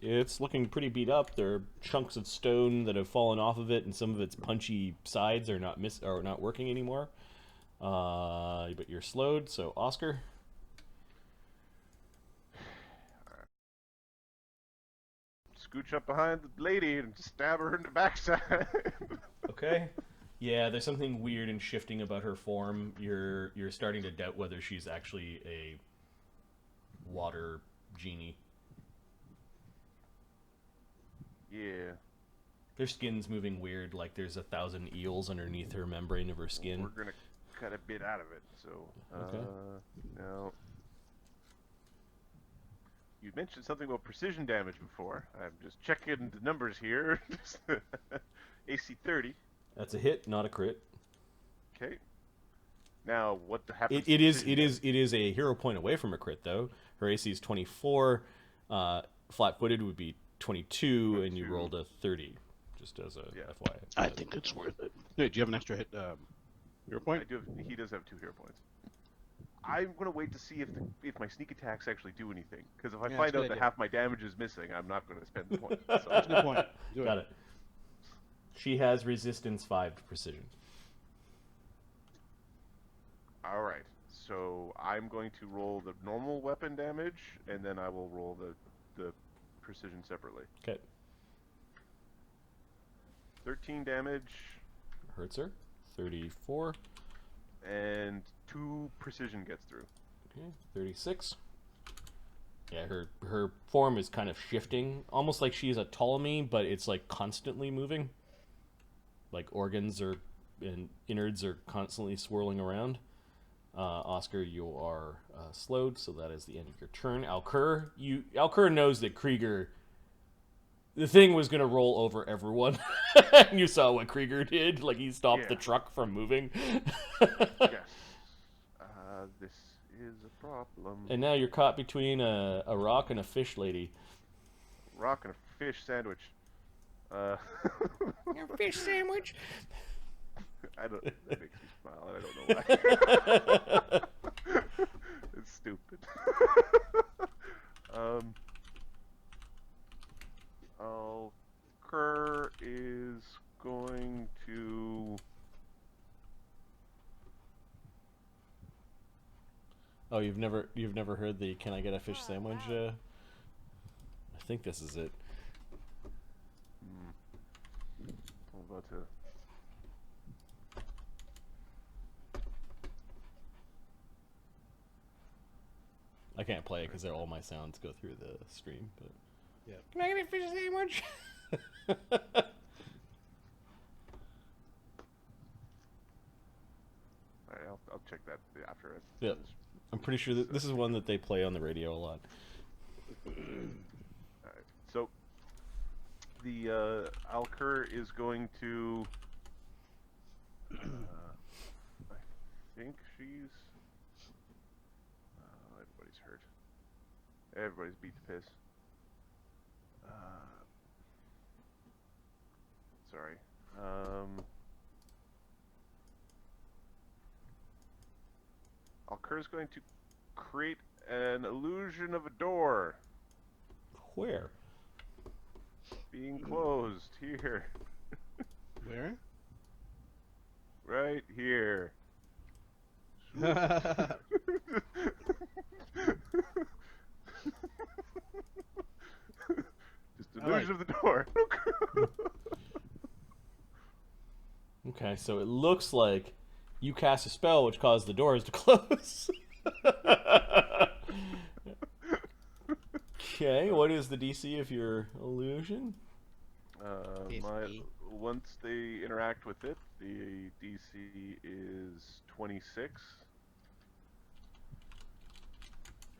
It's looking pretty beat up. There are chunks of stone that have fallen off of it, and some of its punchy sides are not working anymore. But you're slowed, so Oscar. Scooch up behind the lady and stab her in the backside. Okay. Yeah, there's something weird and shifting about her form. You're starting to doubt whether she's actually a water genie. Yeah. Her skin's moving weird, like there's 1,000 eels underneath her membrane of her skin. We're gonna cut a bit out of it, so Okay. now you mentioned something about precision damage before. I'm just checking the numbers here. AC 30. That's a hit, not a crit. Okay. Now what happens? It is a hero point away from a crit though. Her AC is 24. Flat-footed would be 22, and you rolled a 30. Just as a FYI. I think it's worth it. Hey, do you have an extra hit hero point? I do. He does have 2 hero points. I'm gonna wait to see if my sneak attacks actually do anything. Because if I find out that half my damage is missing, I'm not gonna spend the point. So. That's a good point. Got it. She has resistance 5 to precision. All right. So I'm going to roll the normal weapon damage, and then I will roll the precision separately. Okay. 13 damage. Hurts her. 34. And 2 precision gets through. Okay. 36. Yeah, her form is kind of shifting, almost like she's a Ptolemy, but it's like constantly moving. Like organs and innards are constantly swirling around. Oscar, you are slowed, so that is the end of your turn. Alkur knows that Krieger, the thing was going to roll over everyone. And you saw what Krieger did. Like, he stopped the truck from moving. Yes. This is a problem. And now you're caught between a rock and a fish lady. Rock and a fish sandwich. Your fish sandwich? That makes me smile, and I don't know why. It's stupid. Alkur is going to... Oh, you've never heard the "Can I get a fish sandwich"? I think this is it. I'm about to... I can't play it because all my sounds go through the stream. But yeah, can I get a fish sandwich? Alright, I'll check that after it. Yep. I'm pretty sure that this is one that they play on the radio a lot. Alright, so the Alkur is going to... I think she's... everybody's hurt. Everybody's beat to piss. Sorry. Alkur's going to create an illusion of a door. Where? Being closed. Here. Where? Right here. Just an illusion of the door. Okay, so it looks like you cast a spell which caused the doors to close. Okay, what is the DC of your illusion? Once they interact with it, the DC is 26.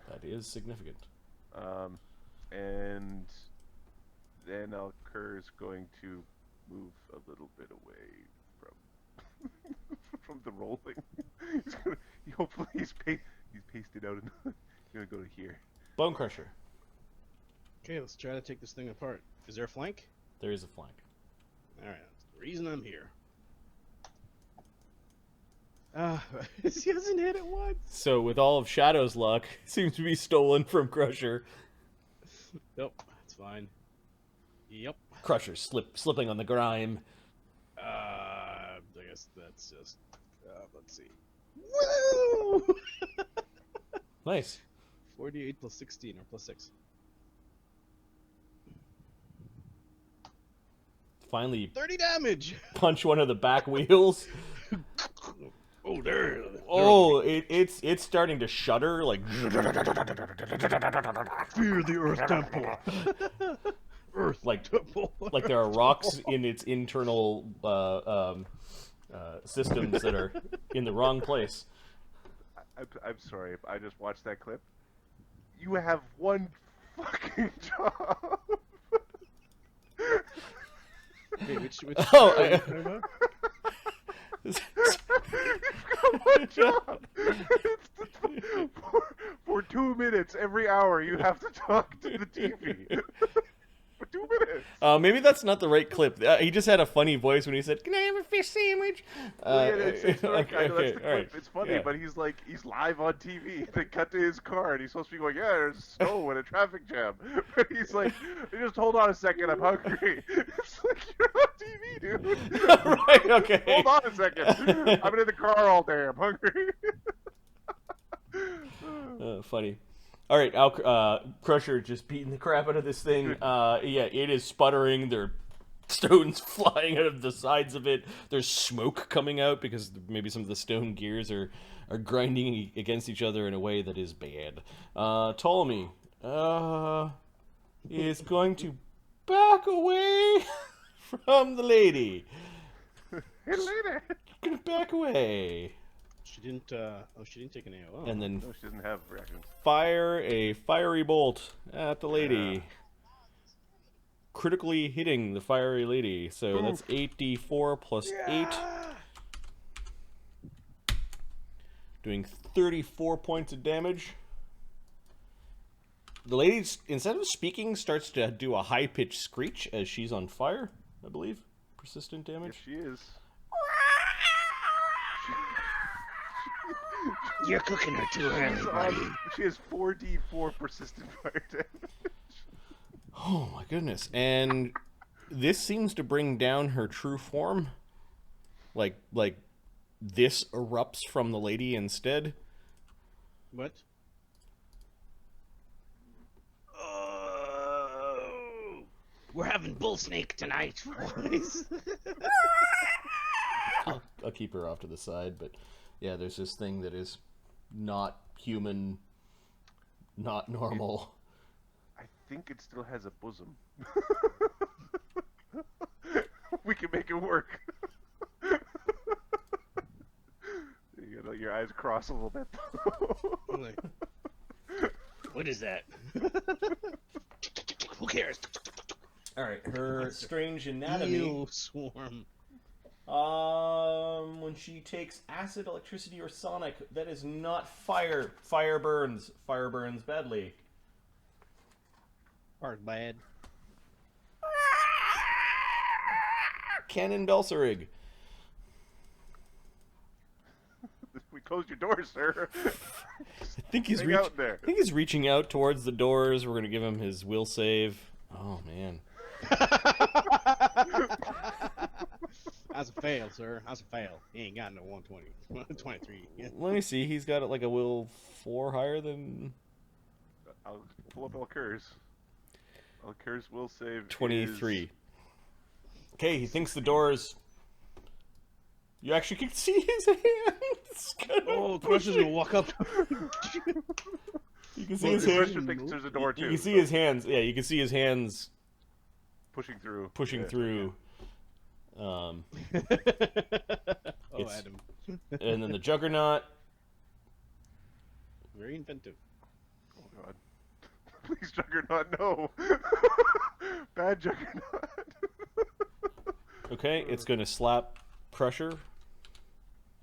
That is significant. And then Alkur is going to move a little bit away from from the rolling. Hopefully he's pasted out and he's gonna go to here. Bone Crusher. Okay, let's try to take this thing apart. Is there a flank? There is a flank. Alright, that's the reason I'm here. He hasn't hit it once. So with all of Shadow's luck, it seems to be stolen from Crusher. Nope, that's fine. Yep. Crusher slipping on the grime. I guess that's just. Let's see. Woo! Nice. 48 plus 16 or plus 6. Finally 30 damage! punch one of the back wheels. Oh, there. Oh, it's starting to shudder, like. Fear the Earth Temple. Earth Like- Temple. Like there are rocks in its internal systems that are in the wrong place. I'm sorry. I just watched that clip. You have one fucking job. Wait, which Oh, are you talking about? You've got one job. For 2 minutes every hour, you have to talk to the TV. For 2 minutes. Maybe that's not the right clip. He just had a funny voice when he said, "Can I have a fish sandwich?" Well, yeah, it's not, I know that's the clip. all right. It's funny, Yeah. but he's live on TV. They cut to his car, and he's supposed to be going, "Yeah, there's snow and a traffic jam." But he's like, "Just hold on a second, I'm hungry." It's like, you're on TV, dude. Right, okay. Hold on a second. I've been in the car all day. I'm hungry. Funny. All right, Crusher just beating the crap out of this thing. Yeah, it is sputtering. There are stones flying out of the sides of it. There's smoke coming out because maybe some of the stone gears are grinding against each other in a way that is bad. Ptolemy is going to back away from the lady. Hey, lady. Gonna back away. She didn't. She didn't take an AOL. And then No, she doesn't have reactions. fire a fiery bolt at the lady. Yeah. Critically hitting the fiery lady. So that's 8d4 plus 8. Doing 34 points of damage. The lady, instead of speaking, starts to do a high-pitched screech as she's on fire, I believe. Persistent damage. Yes, she is. You're cooking her too early, buddy. She has 4d4 persistent fire damage. Oh my goodness. And this seems to bring down her true form. Like this erupts from the lady instead. What? We're having bull snake tonight, boys. I'll keep her off to the side, but yeah, there's this thing that is not human, not normal. I think it still has a bosom. We can make it work. You know, your eyes cross a little bit. Like, what is that? Who cares? All right, her strange anatomy. Eel swarm. When she takes acid, electricity, or sonic, that is not fire. Fire burns. Fire burns badly. Hard bad. Canon Belsorig. We closed your door, sir. I think he's Hang out there. I think he's reaching out towards the doors. We're gonna give him his will save. Oh man. That's a fail, sir. That's a fail. He ain't got no 120. 23. Yeah. Let me see. He's got like a will 4 higher than I'll pull up Alkur's. Alkur's will save 23. is- Okay, he thinks the doors. You actually can see his hands. Kind of Oh, Crusher's gonna walk up. You can see Well, his the hands. Christian thinks there's a door too. You can see so his hands. Yeah, you can see his hands pushing through. pushing Yeah. through. Oh, It's- Adam. And then the Juggernaut. Very inventive. Oh god. Please, Juggernaut, no. Bad Juggernaut. Okay, it's going to slap Crusher.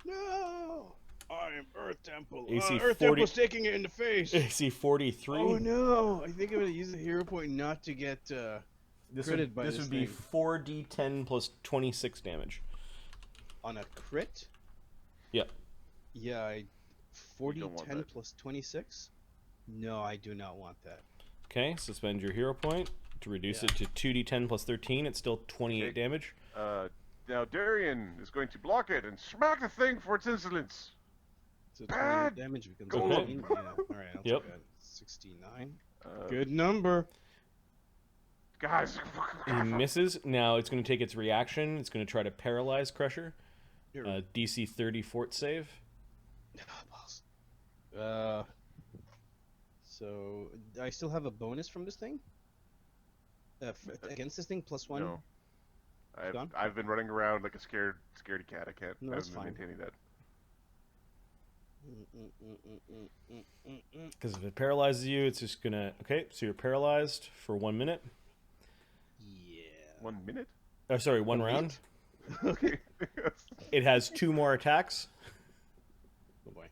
No! I am Earth Temple. AC Earth 40 Temple's taking it in the face. AC 43. Oh no! I think I'm gonna use the hero point not to get This critted would, by this this would be thing. 4d10 plus 26 damage. on a crit. Yep. Yeah, 40, don't want 10 that. plus 26? No, I do not want that. Okay, suspend your hero point. To reduce it to 2d10 plus 13, it's still 28 damage. Now Darian is going to block it and smack the thing for its insolence. So Bad 28 damage becomes goal. 15. Yeah. Alright, I'll Yep. take that. 69. Good number. Guys. He misses. Now it's going to take its reaction. It's going to try to paralyze Crusher. DC 30 fort save. So I still have a bonus from this thing? Against this thing, +1? No. Gone? I've been running around like a scaredy cat. I can't. No, I that's haven't been fine. maintaining that. Because if it paralyzes you, it's just going to... Okay, so you're paralyzed for 1 minute. Yeah. 1 minute? Oh, sorry, one round. Okay. It has 2 more attacks. Oh boy.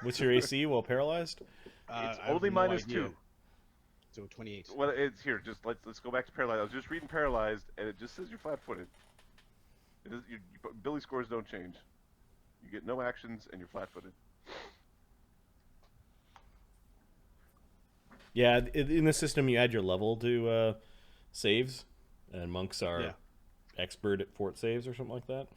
What's your AC while paralyzed? It's I have only no minus idea. 2. So 28. Well, it's here. Just let's go back to paralyzed. I was just reading paralyzed, and it just says you're flat-footed. It is, ability scores don't change. You get no actions, and you're flat-footed. Yeah, in the system, you add your level to saves, and monks are expert at fort saves or something like that.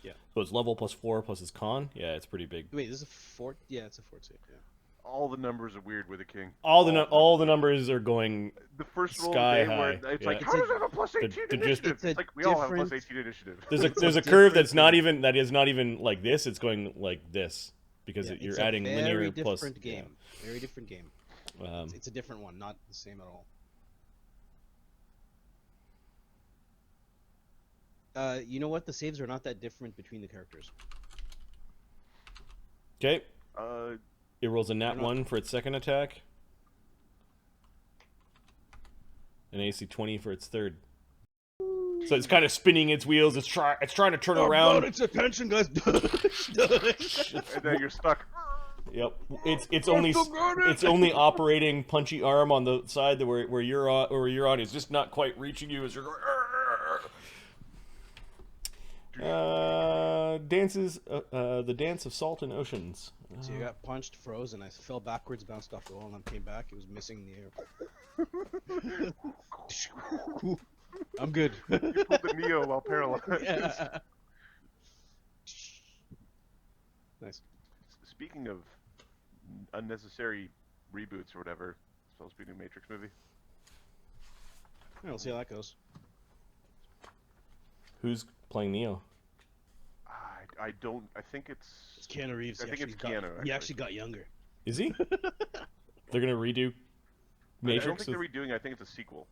Yeah. So it's level plus 4 plus his con. Yeah, it's pretty big. Wait, this is a fort? Yeah, it's a fort save. Yeah. All the numbers are weird with the king. All the numbers are going The first roll sky of the day where high, it's yeah. like, how does it have a plus 18 just- initiative? It's a It's like we all have a plus different- 18 initiative. There's a curve that's not even like this. It's going like this because Yeah, you're it's adding a linear very plus. different game. Very different game. Yeah. It's a different one, not the same at all. You know what? The saves are not that different between the characters. Okay, Uh, it rolls a nat They're not- 1 for its second attack, an AC 20 for its third. So it's kind of spinning its wheels. It's trying to turn around. Its attention, guys. and then you're stuck. Yep. It's only operating punchy arm on the side that where you're on. It's just not quite reaching you as you're going. Dances the dance of salt and oceans. So you got punched, froze, and I fell backwards, bounced off the wall, and I came back. It was missing the air. I'm good. You pulled the Neo while paralyzed. Yeah. Nice. Speaking of unnecessary reboots or whatever, it's supposed to be a new Matrix movie. Yeah, we'll see how that goes. Who's playing Neo? I don't. I think it's. It's Keanu Reeves. I He think actually it's got- Keanu, He actually. actually got younger. Is he? They're gonna redo I don't Matrix. think they're redoing. I think it's a sequel.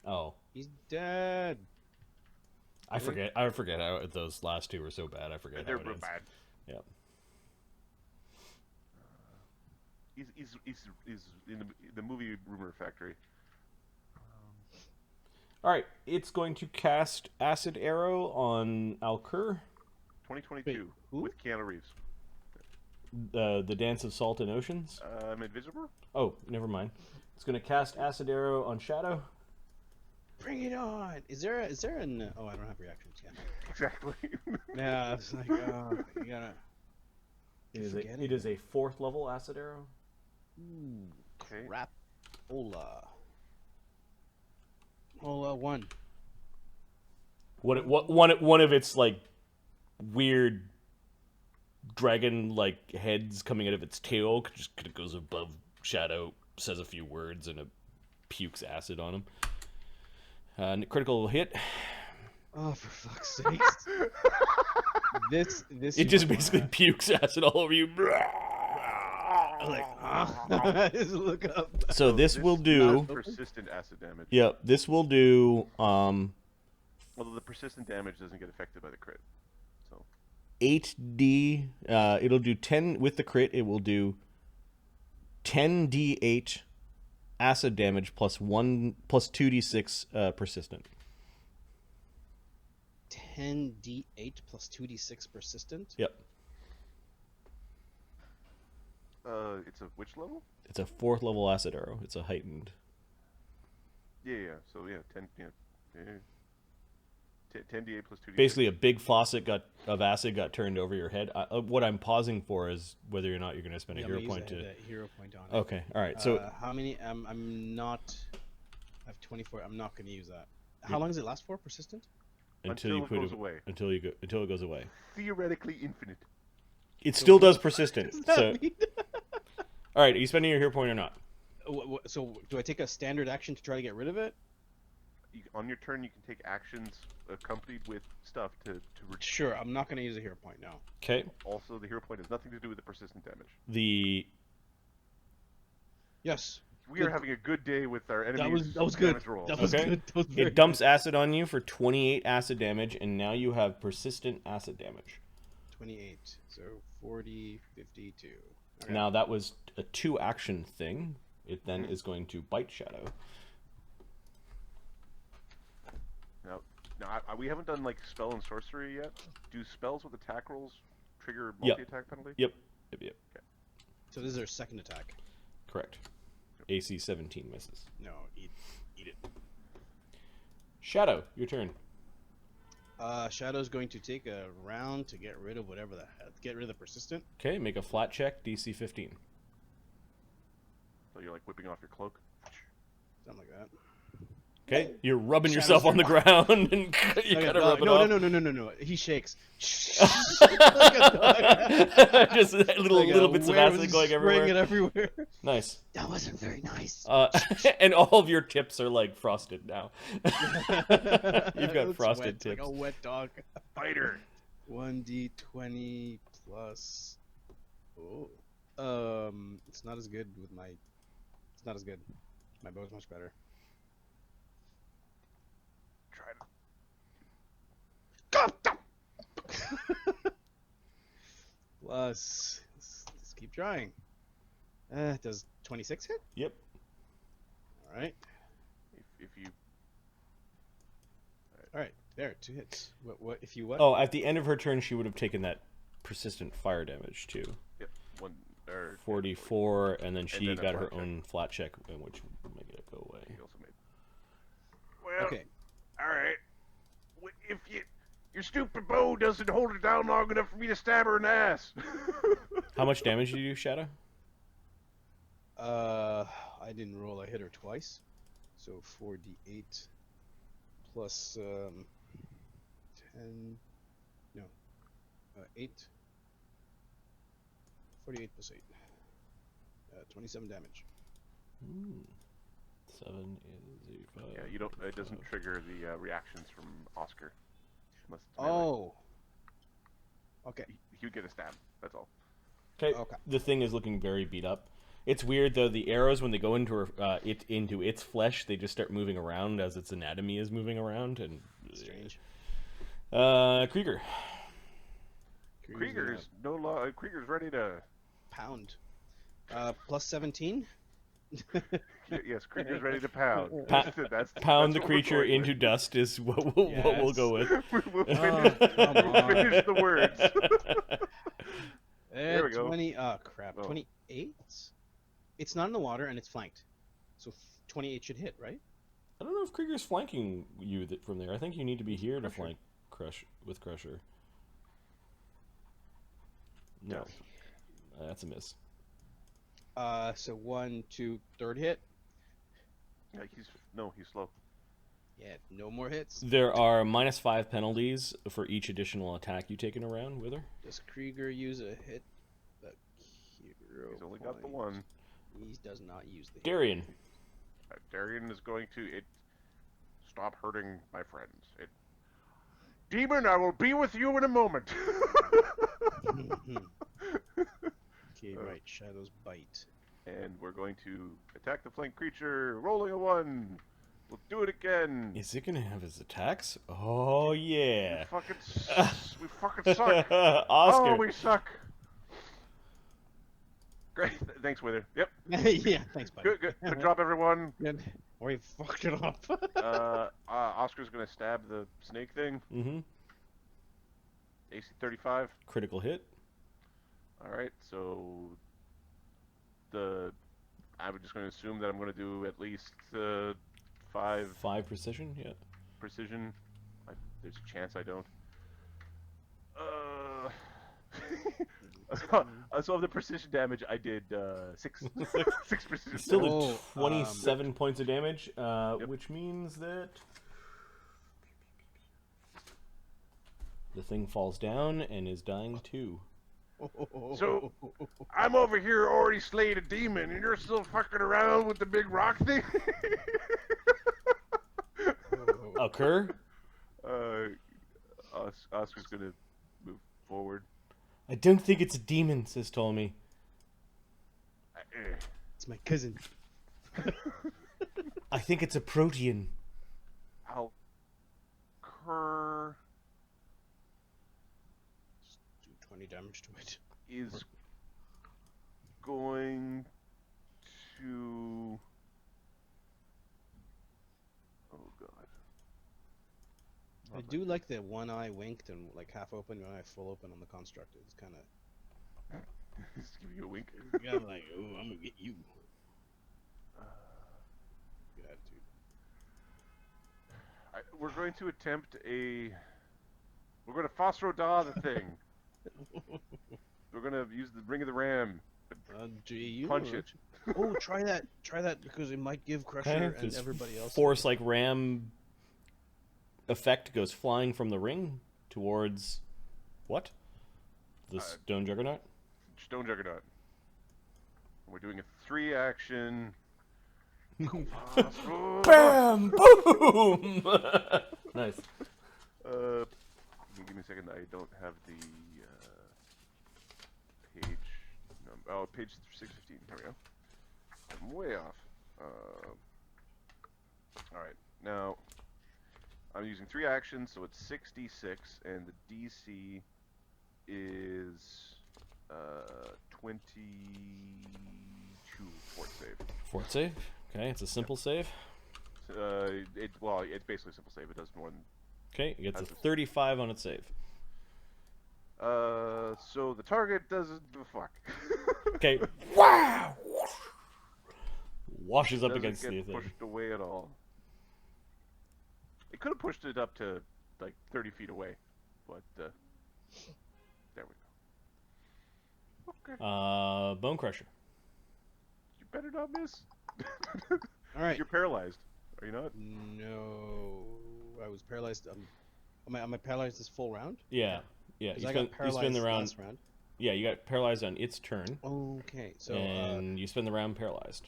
Oh, He's dead. I forget how those last two were so bad. I forget They're how it real ends. bad. Yeah. He's in the movie Rumor Factory. All right, it's going to cast Acid Arrow on Alkur, 2022 Wait, who? with Keanu Reeves. the Dance of Salt and Oceans. Invisible? Oh, never mind. It's going to cast Acid Arrow on Shadow. Bring it on. Is there an? Oh, I don't have reactions yet. Exactly. Yeah, it's like you gotta. It is a 4th level Acid Arrow. Ooh, Okay. crap. Hola. 1. One of its like weird dragon like heads coming out of its tail just kind of goes above Shadow, says a few words, and it pukes acid on him. Critical hit. Oh, for fuck's sake. this. It just basically pukes acid all over you. Like, huh? Just look up. So this will do. Persistent acid damage. Yeah, this will do. Although the persistent damage doesn't get affected by the crit. So 8d. It'll do 10 with the crit. It will do 10d8 acid damage plus 2d6 persistent. 10d8 plus 2d6 persistent. Yep. It's a which level? It's a 4th level acid arrow. It's a heightened. Yeah. So yeah, 10. Yeah. 10d8 plus 2d6. Basically, a big faucet of acid got turned over your head. What I'm pausing for is whether or not you're going to spend a Yeah, hero I'm gonna point use to. that hero point on it. Okay. All right. So how many? I'm not. I have 24. I'm not going to use that. How long does it last for? Persistent? Until you it put goes it away. until it goes away. Theoretically infinite. It still does persistent. What does So, that mean? all right, are you spending your hero point or not? So do I take a standard action to try to get rid of it? On your turn, you can take actions accompanied with stuff to Sure, I'm not going to use a hero point, no. Okay. Also, the hero point has nothing to do with the persistent damage. Yes. We are having a good day with our enemies. That was good. Damage rolls. That was Okay. good. That was very It dumps acid on you for 28 acid damage, and now you have persistent acid damage. 28. So 40, 52. Okay. Now that was a 2-action thing. It then is going to bite Shadow. Now, we haven't done like spell and sorcery yet. Do spells with attack rolls trigger multi-attack penalty? Yep. Okay. So this is our second attack. Correct. AC 17 misses. No, eat it. Shadow, your turn. Shadow's going to take a round to get rid of whatever get rid of the persistent. Okay, make a flat check, DC 15. So you're like whipping off your cloak. Something like that. Okay, you're rubbing Shadow's yourself on the turn. ground, and you Like a gotta dog. rub it No, off. no. He shakes. Like a dog. Just little bits of acid going Spraying it everywhere. everywhere. Nice. That wasn't very nice. And all of your tips are like frosted now. You've got It's frosted wet, tips. like a wet dog. Fighter. 1d20 plus. Oh. It's not as good with my. It's not as good. My bow's much better. Try to. Plus. Let's keep trying. Does 26 hit? Yep. All right. If you. All right. There, 2 hits. What? If you what? Oh, at the end of her turn, she would have taken that persistent fire damage too. Yep. 44, and then she then a got her flat check. own flat check, which would make it go away. He also made. Well. Okay. All right. If your stupid bow doesn't hold it down long enough for me to stab her in the ass. How much damage did you do, Shadow? I didn't roll. I hit her twice. So 4d8 plus 10. No. 8. 48 plus 8. 27 damage. 7 is 85. Yeah, you don't. It doesn't trigger the reactions from Oscar. Unless it's melee. Oh. Okay. He would get a stab. That's all. Okay. Okay. The thing is looking very beat up. It's weird though. The arrows, when they go into her, into its flesh, they just start moving around as its anatomy is moving around, and Strange. Krieger. Krieger's no law. Krieger's ready to. Pound. Plus 17. Yes, Krieger's ready to pound. That's Pound that's the what we're creature going into with. dust is what we'll go with. We'll Oh, come on. finish the words. There we go. 20. Oh crap. Oh. 28. It's not in the water and it's flanked, so 28 should hit, right? I don't know if Krieger's flanking you from there. I think you need to be here to flank with Crusher. No, Yes. That's a miss. So 1, 2, third hit. Yeah, he's slow. Yeah, no more hits. There are -5 penalties for each additional attack you take in a round with her. Does Krieger use a hit? The hero He's only got the point. one. He does not use the hero Darian. Darian is going to stop hurting my friends. Demon, I will be with you in a moment. point. Okay, right. Shadow's bite. And we're going to attack the flank creature, rolling a 1. We'll do it again. Is it gonna have his attacks? Oh yeah. We fucking suck. Oscar. Oh, we suck. Great. Thanks, Wither. Yep. Yeah, thanks, buddy. Good job, everyone. Good. Or you fucked it up. Oscar's gonna stab the snake thing. Mm-hmm. AC 35. Critical hit. Alright, so I'm just going to assume that I'm going to do at least 5 precision. Yeah. precision. There's a chance I don't. So of the precision damage, I did 6. 6 precision You still damage. did Oh, 27 points of damage, which means that the thing falls down and is dying too. So, I'm over here already slayed a demon, and you're still fucking around with the big rock thing? Alkur? Oscar's gonna move forward. I don't think it's a demon, says Ptolemy. It's my cousin. I think it's a protean. Alkur Do 20 damage to it. is going to... Oh god. I do like the one eye winked and like half open, one eye full open on the construct. It's kind of. Just give you a wink. Yeah, I'm like, oh, I'm gonna get you. Good attitude. We're going to attempt a... We're going to Phosro-Da the thing. We're going to use the Ring of the Ram. Gee, you Punch know, it. Oh, try that. Try that because it might give Crusher Okay, and this everybody else. Force like ram effect goes flying from the ring towards what? The stone juggernaut? Stone Juggernaut. We're doing a 3-action... Bam! Boom! Nice. Give me a second. I don't have the page number. Oh, page 615. Here we go. I'm way off. All right. Now I'm using 3 actions, so it's 6d6, and the DC is 22 fort save. Fort save. Okay, it's a simple save. It's basically a simple save. It does more than. Okay, it gets a 35 on its save. So the target doesn't give a fuck. Okay. Wow! Washes up Doesn't against get the thing. pushed away at all. It could have pushed it up to like 30 feet away, but there we go. Okay. Bone Crusher. You better not miss. All right. You're paralyzed. Are you not? No, I was paralyzed. Am I paralyzed this full round? Yeah. Yeah, 'Cause you I spin, got paralyzed the round. last round. Yeah, you got paralyzed on its turn, Okay, so and you spend the round paralyzed.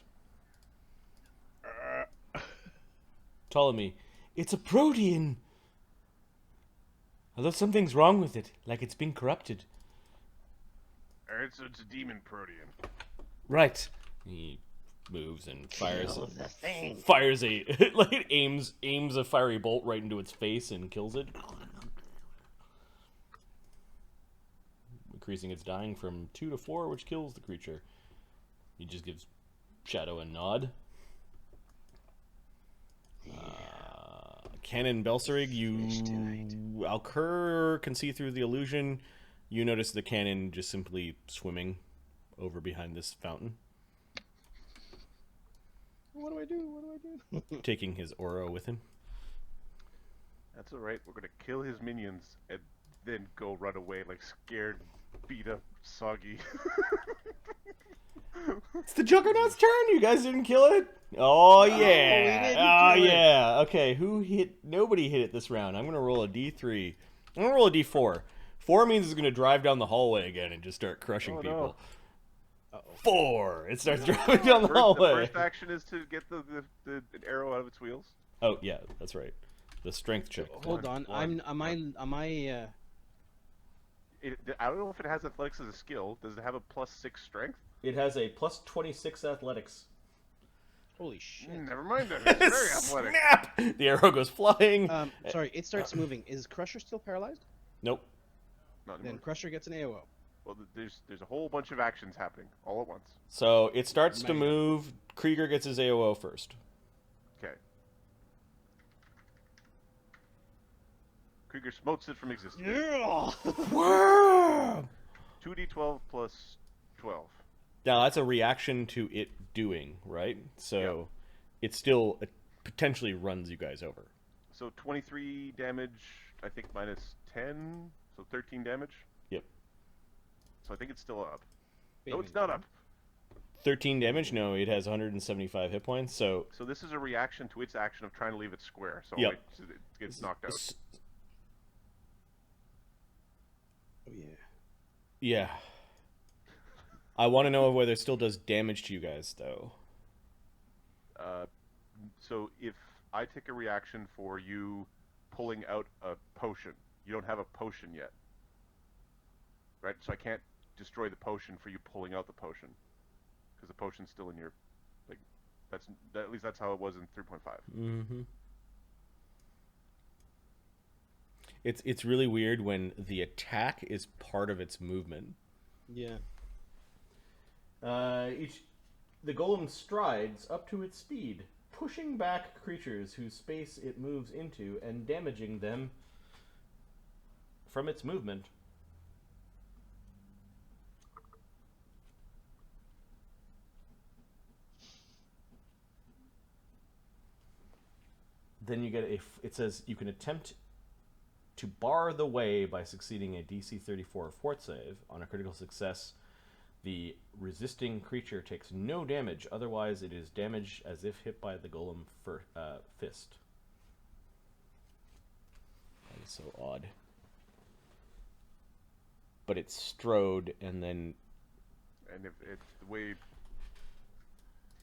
Ptolemy, it's a protean! Although something's wrong with it, like it's been corrupted. Alright, so it's a demon protean. Right. He moves and fires. Kill the thing. Fires a like aims a fiery bolt right into its face and kills it, increasing its dying from 2 to 4, which kills the creature. He just gives Shadow a nod. Canon Belsorig, Alkur can see through the illusion. You notice the cannon just simply swimming over behind this fountain, What do I do? What do I do? taking his aura with him. That's alright. We're gonna kill his minions and then go run away like scared, beat up, soggy. It's the Juggernaut's turn. You guys didn't kill it. Oh we yeah. didn't Oh kill it. yeah. Okay, who hit? Nobody hit it this round. I'm gonna roll a D3. I'm gonna roll a D4. 4 means it's gonna drive down the hallway again and just start crushing Oh, no. people. Uh-oh. 4. It starts driving down the The hallway. first action is to get the arrow out of its wheels. Oh yeah, that's right. The strength check. Hold on. One. Am I? I don't know if it has athletics as a skill. Does it have a +6 strength? It has a plus 26 athletics. Holy shit. Never mind then. It's very athletic. Snap! The arrow goes flying. Sorry, it starts moving. Is Crusher still paralyzed? Nope. Not Then anymore. Crusher gets an AOO. Well, there's a whole bunch of actions happening all at once. So it starts to Man. move. Krieger gets his AOO first. Okay. Krieger smotes it from existence. Yeah. Wow! 2d12 plus 12. Now that's a reaction to it doing, right? So it still potentially runs you guys over. So 23 damage, I think minus 10, so 13 damage. Yep. so I think it's still up. Wait No, a it's minute, not up. 13 damage? No, it has 175 hit points, so... So this is a reaction to its action of trying to leave it square, so Yep. it gets knocked out. Oh yeah. Yeah. I want to know whether it still does damage to you guys, though. So if I take a reaction for you pulling out a potion, you don't have a potion yet, right? So I can't destroy the potion for you pulling out the potion, because the potion's still in your, like, at least that's how it was in 3.5. Mm-hmm. It's really weird when the attack is part of its movement. Yeah. The golem strides up to its speed, pushing back creatures whose space it moves into and damaging them from its movement. Then you get it says you can attempt to bar the way by succeeding a DC 34 fort save. On a critical success, the resisting creature takes no damage. Otherwise, it is damaged as if hit by the golem fist. That is so odd. But it's strode, and then... And if it's the way...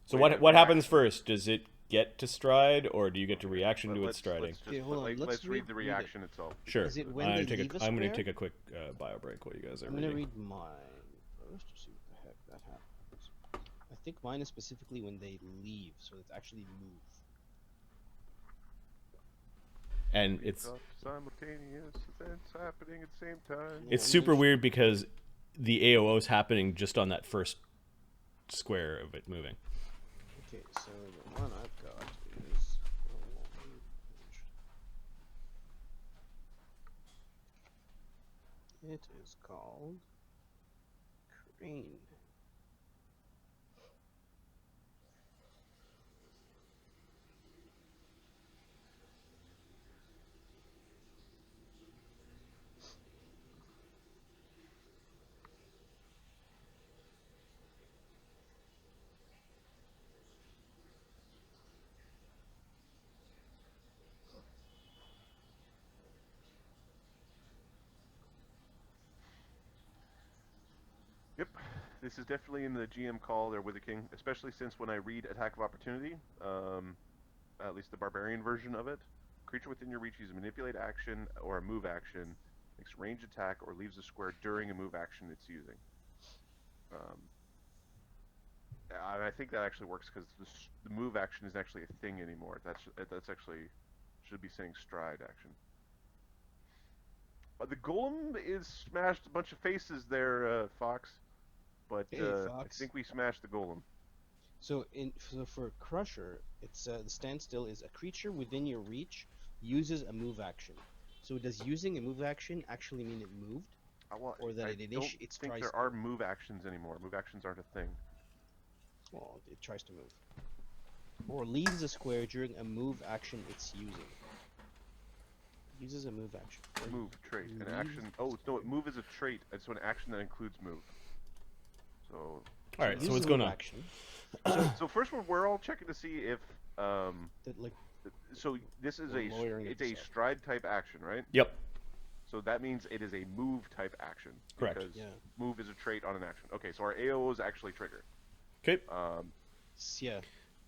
So what happens first? Does it get to stride, or do you get to reaction to its striding? Let's read the reaction itself. Sure. Is it when I'm they going leave a to square? take a quick bio break while you guys are I'm gonna reading. read mine first to see what the heck that happens. I think mine is specifically when they leave, so it's actually move. And it's simultaneous events happening at the same time. it's super weird because the AOO is happening just on that first square of it moving. Okay, so the one I've got is it is called Crane. Yep, this is definitely in the GM call there with the king, especially since when I read Attack of Opportunity, at least the barbarian version of it, creature within your reach uses a manipulate action or a move action, makes a range attack or leaves a square during a move action it's using. I think that actually works because the move action isn't actually a thing anymore. That's actually should be saying stride action. The golem is smashed a bunch of faces there, Fox. But Hey, Fox. I think we smashed the golem. So for Crusher, it's the standstill is a creature within your reach uses a move action. So does using a move action actually mean it moved, or that I don't think there are move actions anymore. Move actions aren't a thing. Well, it tries to move, or leaves a square during a move action it's using. Uses a move action. Move trait an action. Oh no, move is a trait. It's an action that includes move. So. All right. So what's going on? Action. So first we're all checking to see if That, like, so this is lowering it's a itself. stride type action, right? Yep. So that means it is a move type action. Correct. Because Yeah. move is a trait on an action. Okay, so our AOs actually trigger. Okay. Yeah.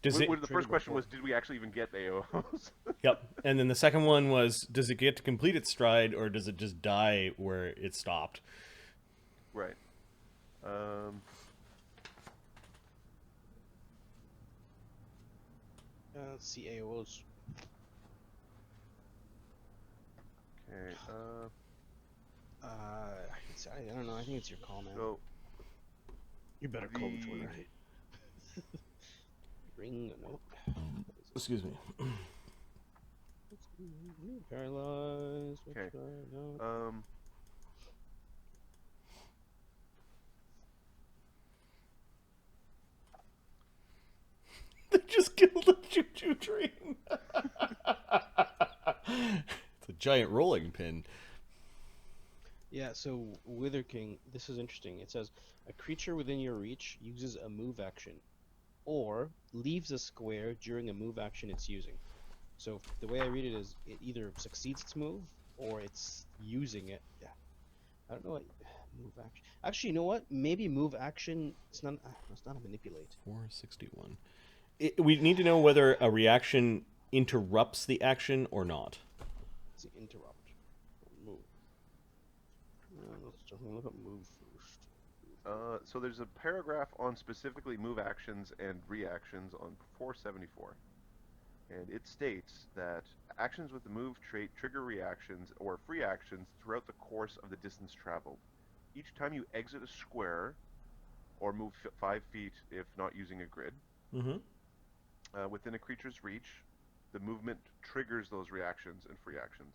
Does it? The first question was, did we actually even get the AOs? Yep. And then the second one was, does it get to complete its stride, or does it just die where it stopped? Right. Let's see AOs. Okay. I don't know. I think it's your call, man. So You better call the Twitter. Ring a note. Excuse me. Paralyzed. Okay. No. They just killed a choo-choo train. It's a giant rolling pin. Yeah, so Wither King, this is interesting. It says a creature within your reach uses a move action or leaves a square during a move action it's using. So the way I read it is it either succeeds its move or it's using it. Yeah. I don't know what move action. Actually, you know what? Maybe move action. It's not a manipulate. 461. We need to know whether a reaction interrupts the action or not. It's an interrupt. Move. Let's just look at move first. So there's a paragraph on specifically move actions and reactions on 474. And it states that actions with the move trait trigger reactions or free actions throughout the course of the distance traveled. Each time you exit a square or move 5 feet if not using a grid, within a creature's reach, the movement triggers those reactions and free actions.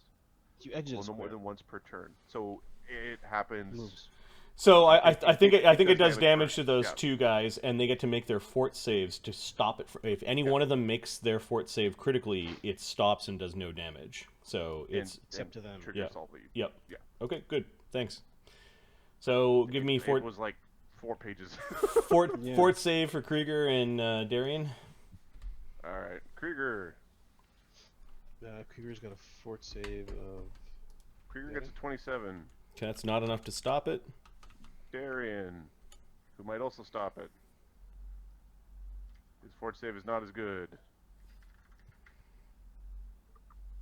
You exit Well, no more than once per turn. So it happens. Moves. So I think it does damage to those yeah. two guys, and they get to make their fort saves to stop it. If any one of them makes their fort save critically, it stops and does no damage. So it's up to them. Triggers all the. Yep. Yeah. Okay. Good. Thanks. So give me fort. It was like 4 pages. Fort save for Krieger and Darian. All right, Krieger. Krieger's got a fort save of. Krieger gets a 27. Okay, that's not enough to stop it. Darian, who might also stop it. His fort save is not as good.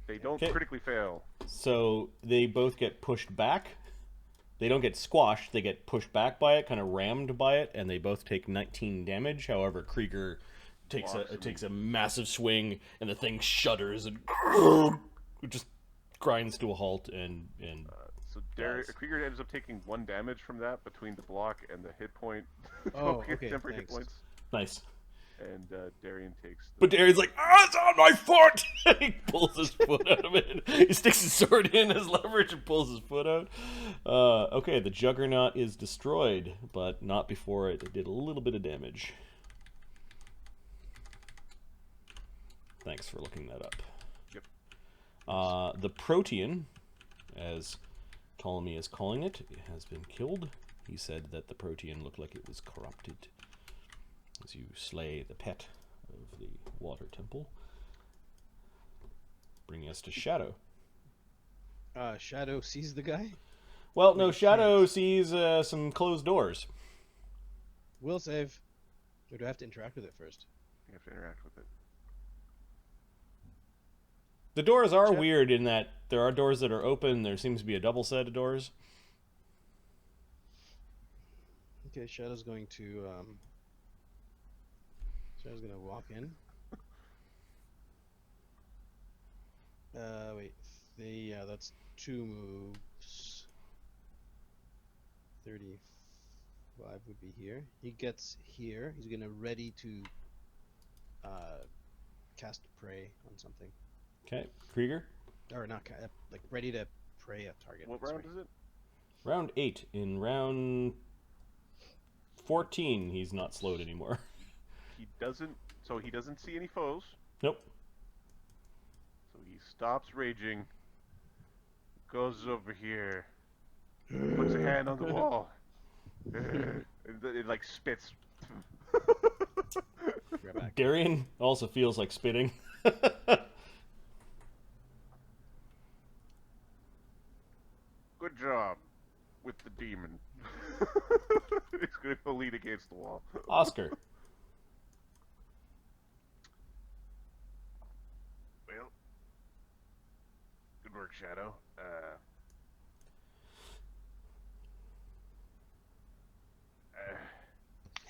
They don't critically fail. So they both get pushed back. They don't get squashed. They get pushed back by it, kind of rammed by it, and they both take 19 damage. However, Krieger takes a massive swing, and the thing shudders and it just grinds to a halt. So Krieger ends up taking 1 damage from that between the block and the hit point. Oh, okay. Temporary hit Thanks. points. Nice. And Darian takes. But Darian's like, it's on my foot! He pulls his foot out of it. He sticks his sword in as leverage and pulls his foot out. Okay, the Juggernaut is destroyed, but not before it did a little bit of damage. Thanks for looking that up. Yep. The Protean, as Ptolemy is calling it, has been killed. He said that the Protean looked like it was corrupted. As you slay the pet of the water temple. Bringing us to Shadow. Shadow sees the guy? Well, no, Shadow sees some closed doors. Will save. Or do I have to interact with it first? You have to interact with it. The doors are weird in that there are doors that are open. There seems to be a double set of doors. Okay, Shadow's going to walk in. Wait. That's 2 moves. 35 would be here. He gets here. He's gonna ready to cast prey on something. Okay, Krieger. Or not, like ready to prey a target. What round is it? Round 8. In round 14, he's not slowed anymore. He doesn't see any foes. Nope. So he stops raging, goes over here, puts a hand on the wall. It like spits. Right back. Darian also feels like spitting. Good job with the demon. He's gonna go lean against the wall. Oscar. Well, good work, Shadow.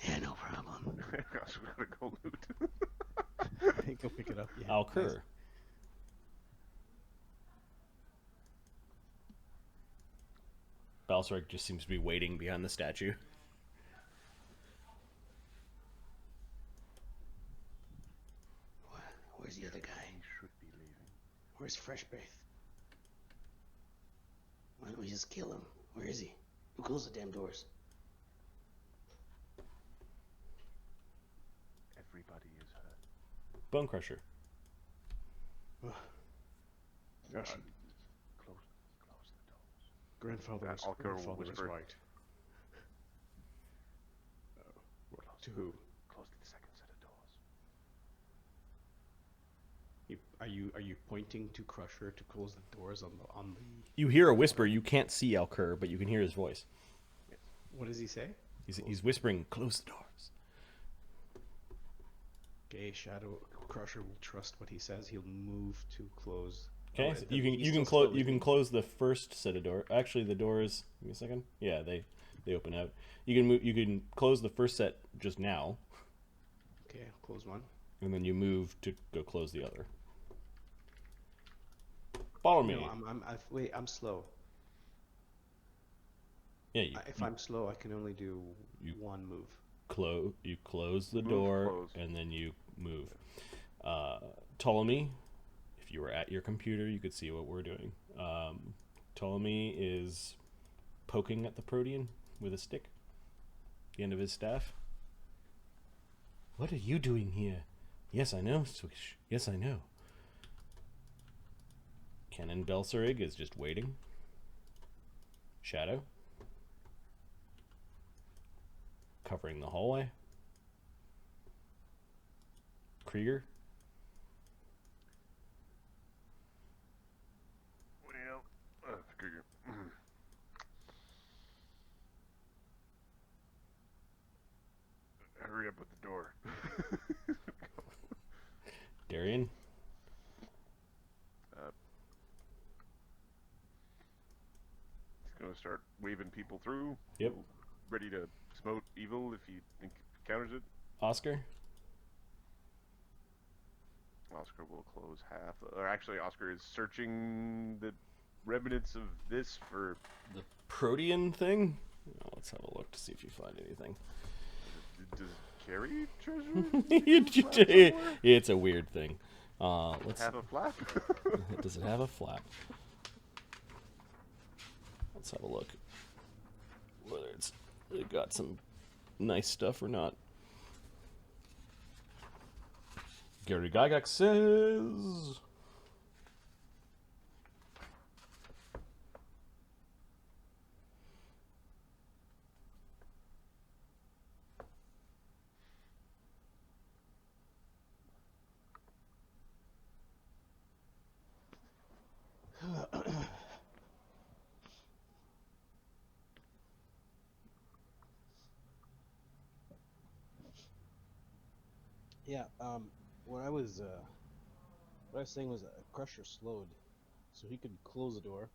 Yeah, no problem. Gosh, we're gonna go loot. Go pick it up. Yeah. Alkur. Nice. Belsorig just seems to be waiting behind the statue. Where's the other guy? He should be leaving. Where's Fresh Breath? Why don't we just kill him? Where is he? Who closed the damn doors? Everybody is hurt. Bone Crusher. Gosh. Close the doors. Grandfather That was Alkur will grandfather was whisper. right. To who? Close to the second set of doors. Are you pointing to Crusher to close the doors on the? You hear a whisper. You can't see Alkur, but you can hear his voice. Yes. What does he say? He's whispering, "Close the doors." Okay, Shadow Crusher will trust what he says. He'll move to close. Okay, Oh, so the- you can he's you can still close you can sleeping. close the first set of door. Actually, the doors. Give me a second. Yeah, they open out. You can move. You can close the first set just now, Okay, I'll close one. and then you move to go close the other. Follow me. No, wait. I'm slow. Yeah, If I'm slow, I can only do you- one move. you close the Move, door, close. and then you move. Ptolemy, if you were at your computer, you could see what we're doing. Ptolemy is poking at the Protean with a stick, the end of his staff. What are you doing here? Yes, I know, Swish. Yes, I know. Canon Belsorig is just waiting. Shadow. Covering the hallway. Krieger. Well, Krieger. Hurry up with the door. Darian. He's gonna start waving people through. Yep. Ready to smote evil if he encounters it. Oscar. Oscar will close half. Or actually, Oscar is searching the remnants of this for. The Protean thing? Oh, let's have a look to see if you find anything. Does it carry treasure? It's a weird thing. Let's Have a flap? Does it have a flap? Let's have a look. Whether it got some nice stuff or not. Gary Gygax says. Yeah. What I was saying was Crusher slowed, so he could close the door,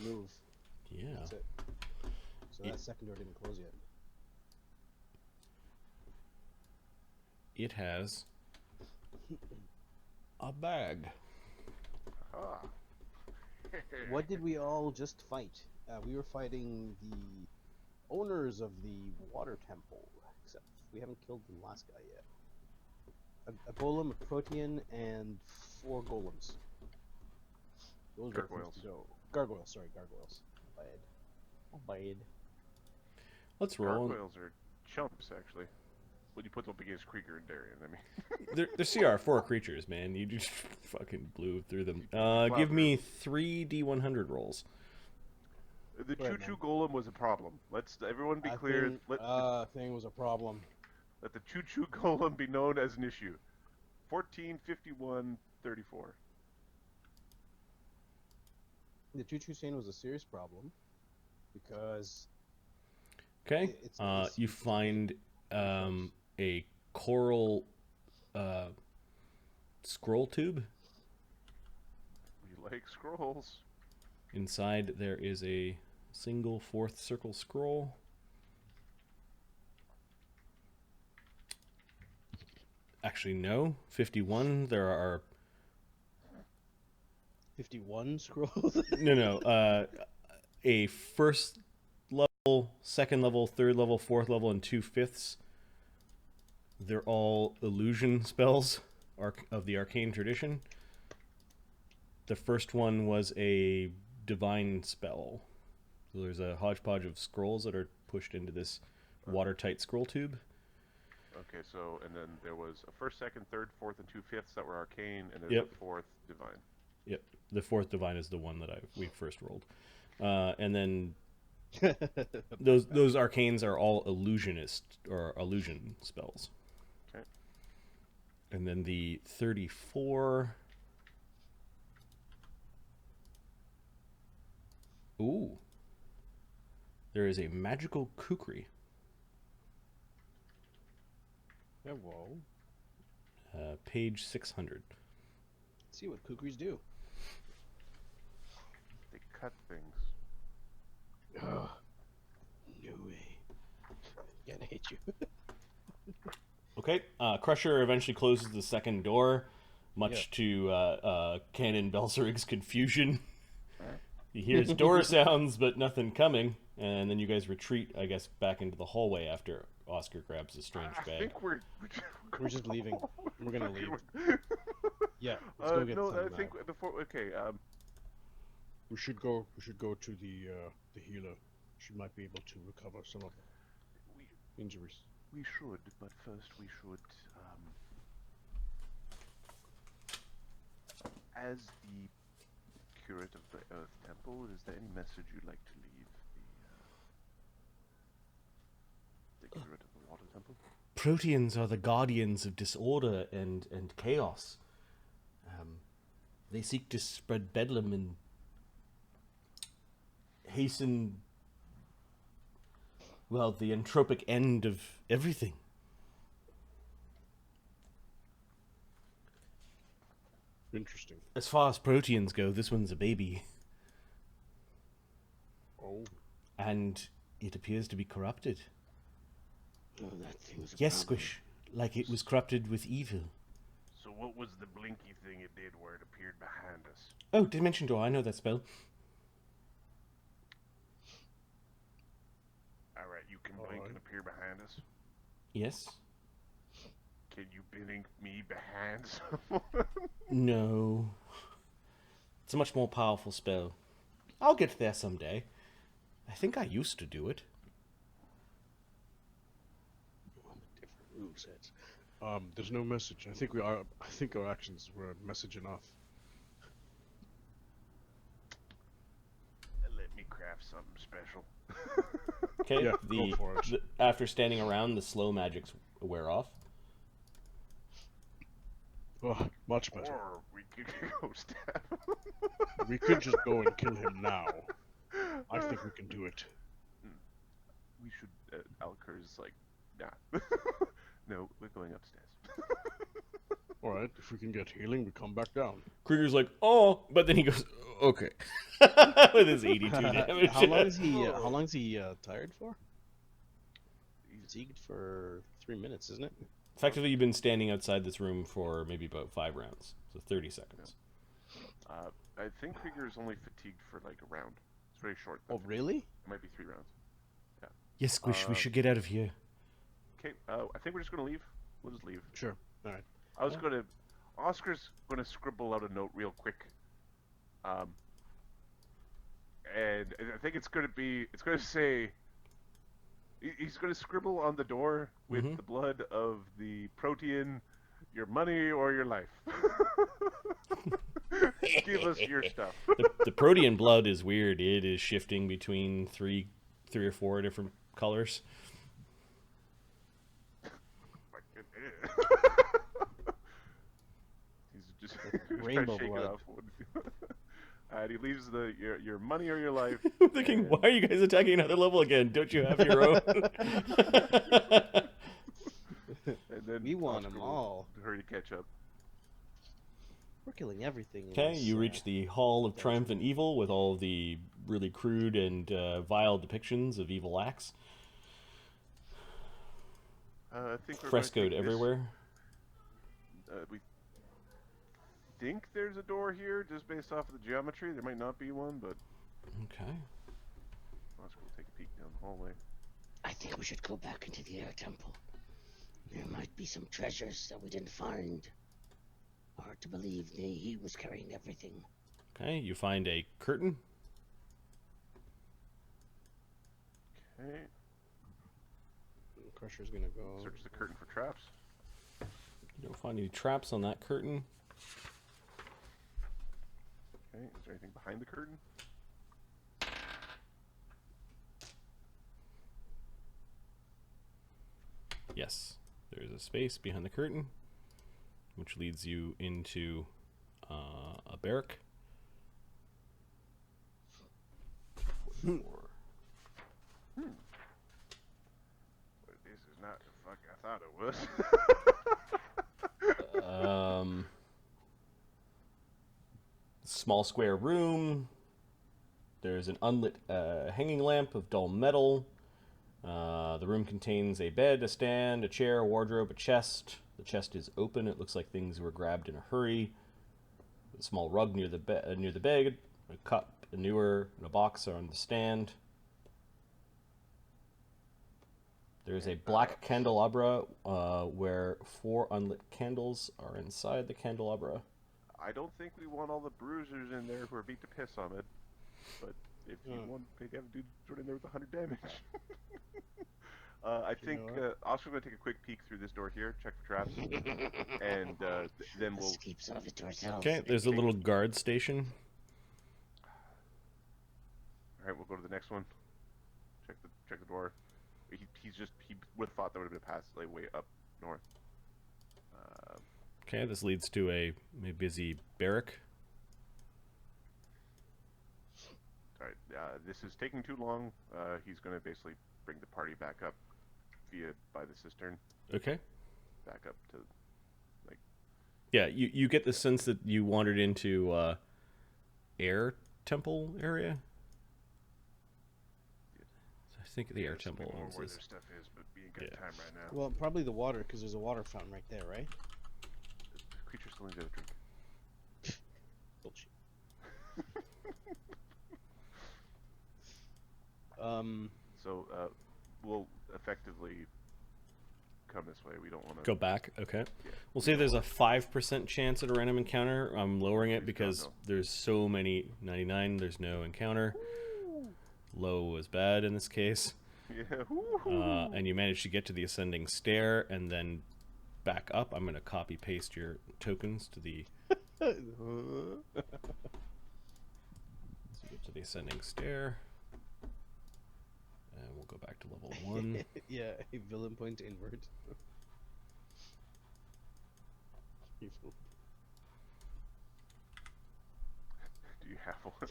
move. Yeah. That's it. So that second door didn't close yet. It has a bag. Ah. What did we all just fight? We were fighting the owners of the water temple, except we haven't killed the last guy yet. A golem, a protean, and 4 golems. Those are Gargoyles. to go. Gargoyles, sorry, gargoyles. Bad. Let's roll. Gargoyles are chumps, actually. When you put them up against Krieger and Darian, I mean. They're CR4 creatures, man. You just fucking blew through them. Give me 3 D100 rolls. The Right, choo-choo man. golem was a problem. Let's everyone be clear. Thing was a problem. Let the choo-choo golem be known as an issue. 14, 51, 34. The choo-choo chain was a serious problem because Okay. it's- You find a coral scroll tube. We like scrolls. Inside there is a single 4th circle scroll. Actually, no. 51. There are 51 scrolls. no. A first level, second level, third level, fourth level, and 2/5. They're all illusion spells of the arcane tradition. The first one was a divine spell. So there's a hodgepodge of scrolls that are pushed into this watertight scroll tube. Okay, so and then there was a first, second, third, fourth, and 2/5 that were arcane, and then Yep. the 4th divine. Yep. The 4th divine is the one that we first rolled. And then those arcanes are all illusionist or illusion spells. Okay. And then the 34. Ooh. There is a magical kukri. Whoa. Page 600. Let's see what kukris do. They cut things. Oh, no way. Yeah, I hate you. Okay. Crusher eventually closes the second door, much to Canon Belsorig's confusion. He hears door sounds, but nothing coming. And then you guys retreat, I guess, back into the hallway after Oscar grabs a strange I bag. think we're just leaving. We're gonna leave. Yeah, let's go get no, some. I think before. Okay. We should go to the healer. She might be able to recover some of the injuries. We should, but first we should. As the curate of the Earth Temple, is there any message you'd like to leave the curate of the Water Temple? Proteans are the guardians of disorder and chaos. They seek to spread bedlam and hasten, well, the entropic end of everything. Interesting. As far as proteans go, this one's a baby. Oh. And it appears to be corrupted. Oh, that thing was a Yes, problem. Squish, like it was corrupted with evil. So what was the blinky thing it did where it appeared behind us? Oh, Dimension Door, I know that spell. Alright, you can blink and appear behind us? Yes? Can you blink me behind someone? No. It's a much more powerful spell. I'll get there someday. I think I used to do it. Different rule sets. There's no message. I think our actions were a message enough. Let me craft something special. Okay, Yeah, go for it. After standing around, the slow magics wear off. Oh, much better. Or we could go stab him. We could just go and kill him now. I think we can do it. We should. Alkur's like, nah. No, we're going upstairs. Alright, if we can get healing, we come back down. Krieger's like, oh, but then he goes, okay. With his 82 damage. How long is he tired for? Fatigued for 3 minutes, isn't it? Effectively, you've been standing outside this room for maybe about 5 rounds. So 30 seconds. I think Krieger is only fatigued for like a round. It's very short. Oh, really? It might be 3 rounds. Yeah. Yes, Squish, we should get out of here. Okay, I think we're just gonna leave. We'll just leave. Sure. Alright. Oscar's gonna scribble out a note real quick. And I think it's gonna say, he's gonna scribble on the door with the blood of the Protean, your money or your life. Give us your stuff. The Protean blood is weird. It is shifting between three or four different colors. He's just Rainbow trying to shake blood. it off. And he leaves your money or your life. I'm thinking, why are you guys attacking another level again? Don't you have your own? And then We want Oscar them will all. hurry to catch up. We're killing everything. in Okay, this, you reach the Hall of Triumphant Evil with all the really crude and vile depictions of evil acts. I think we're Frescoed gonna take everywhere. We think there's a door here, just based off of the geometry. There might not be one, but Okay. Oscar will take a peek down the hallway. I think we should go back into the air temple. There might be some treasures that we didn't find. Hard to believe he was carrying everything. Okay, you find a curtain. Okay, Crusher's gonna go. search the curtain for traps. You don't find any traps on that curtain. Okay, is there anything behind the curtain? Yes. There's a space behind the curtain, which leads you into a barrack. But this is not the fuck I thought it was. Small square room. There's an unlit hanging lamp of dull metal. The room contains a bed, a stand, a chair, a wardrobe, a chest. The chest is open. It looks like things were grabbed in a hurry. A small rug near the bed, a cup, a newer, and a box are on the stand. There's a black candelabra where 4 unlit candles are inside the candelabra. I don't think we want all the bruisers in there who are beat to piss on it. But if you want to have a dude sort in there with 100 damage. I think Oscar's going to take a quick peek through this door here, check for traps, and then we'll... Let's keep some of it to ourselves. Okay, there's a little guard station. Alright, we'll go to the next one. Check the door. He would have thought that would have been a pass like way up north. Okay, this leads to a busy barrack. Alright, this is taking too long. He's going to basically bring the party back up by the cistern. Okay. Back up to, like... Yeah, you get the sense that you wandered into air temple area? I think the air temple more owns where this. their stuff is, but we ain't got time right now. Well, probably the water, because there's a water fountain right there, right? The creature still needs to have a drink. Bullshit. So, we'll effectively come this way. We don't want to... Go back, okay. Yeah. We'll say there's a 5% chance at a random encounter. I'm lowering it because no. there's so many. 99, there's no encounter. Low was bad in this case. Yeah. And you managed to get to the ascending stair and then back up. I'm going to copy paste your tokens to the... So get to the ascending stair. And we'll go back to level 1. Yeah, a villain point inward. Do you have one?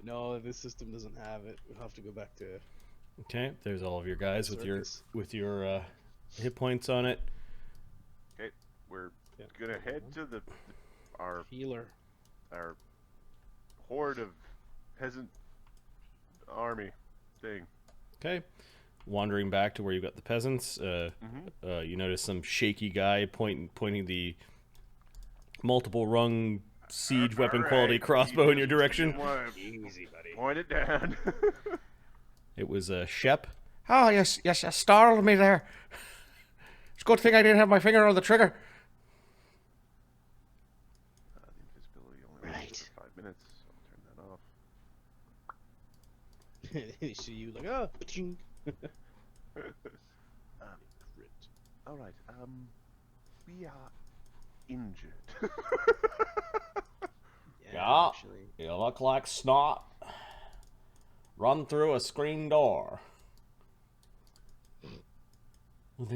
No, this system doesn't have it. We'll have to go back to... Okay, there's all of your guys with Circus. your hit points on it. Okay, we're gonna head to our Healer. horde of peasant army thing. Okay, wandering back to where you got the peasants. You notice some shaky guy pointing the multiple rung siege weapon quality crossbow in your direction. Easy, buddy. Point it down. It was Shep. Oh, yes, you startled me there. It's a good thing I didn't have my finger on the trigger. The invisibility only lasts for 5 minutes, so I'll turn that off. They see you like, oh, pa-ching. Alright, we are injured. Yeah, Actually. you look like snot. Run through a screen door. Well,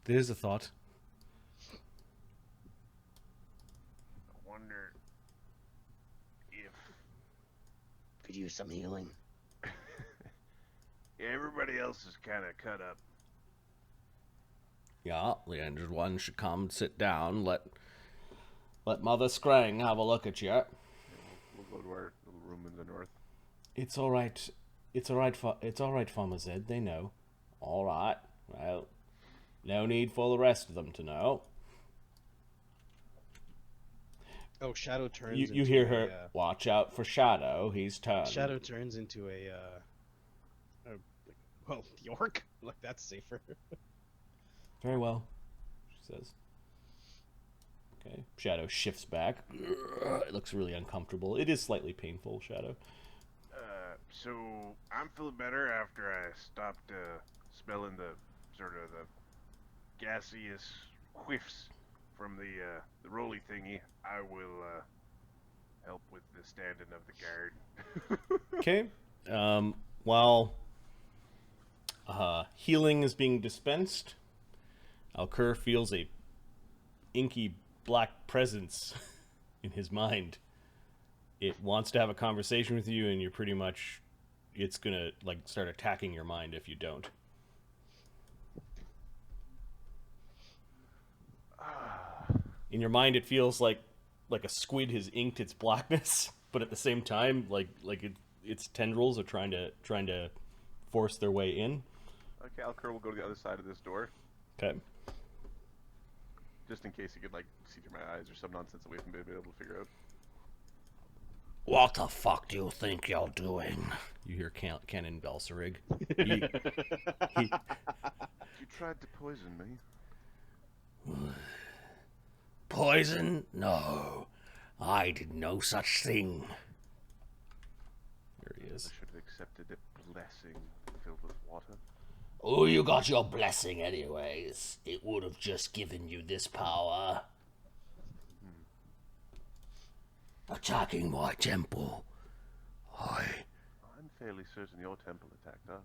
there's a thought. I wonder if Could use some healing. everybody else is kind of cut up. Yeah, the injured one should come sit down. Let Mother Scrang have a look at you. We'll go to our little room in the north. It's all right. It's all right, Farmer Zed. They know. All right. Well, no need for the rest of them to know. Oh, Shadow turns You into hear her. Watch out for Shadow. He's turned. Shadow turns into well, York? Like, that's safer. Very well, she says. Okay. Shadow shifts back. It looks really uncomfortable. It is slightly painful, Shadow. So I'm feeling better after I stopped smelling the sort of the gaseous whiffs from the roly thingy. I will help with the standing of the guard. Okay. While Healing is being dispensed. Alkur feels a inky black presence in his mind. It wants to have a conversation with you, and you're pretty much... It's gonna, like, start attacking your mind if you don't. In your mind, it feels like a squid has inked its blackness, but at the same time, its tendrils are trying to force their way in. Okay, Alkur will go to the other side of this door, Okay. just in case he could, like, see through my eyes or some nonsense that we haven't been able to figure out. What the fuck do you think you're doing? You hear Canon Belsorig. He You tried to poison me. Poison? No. I did no such thing. There he is. I should have accepted a blessing filled with water. Oh, you got your blessing anyways. It would have just given you this power. Attacking my temple. I'm fairly certain your temple attacked us.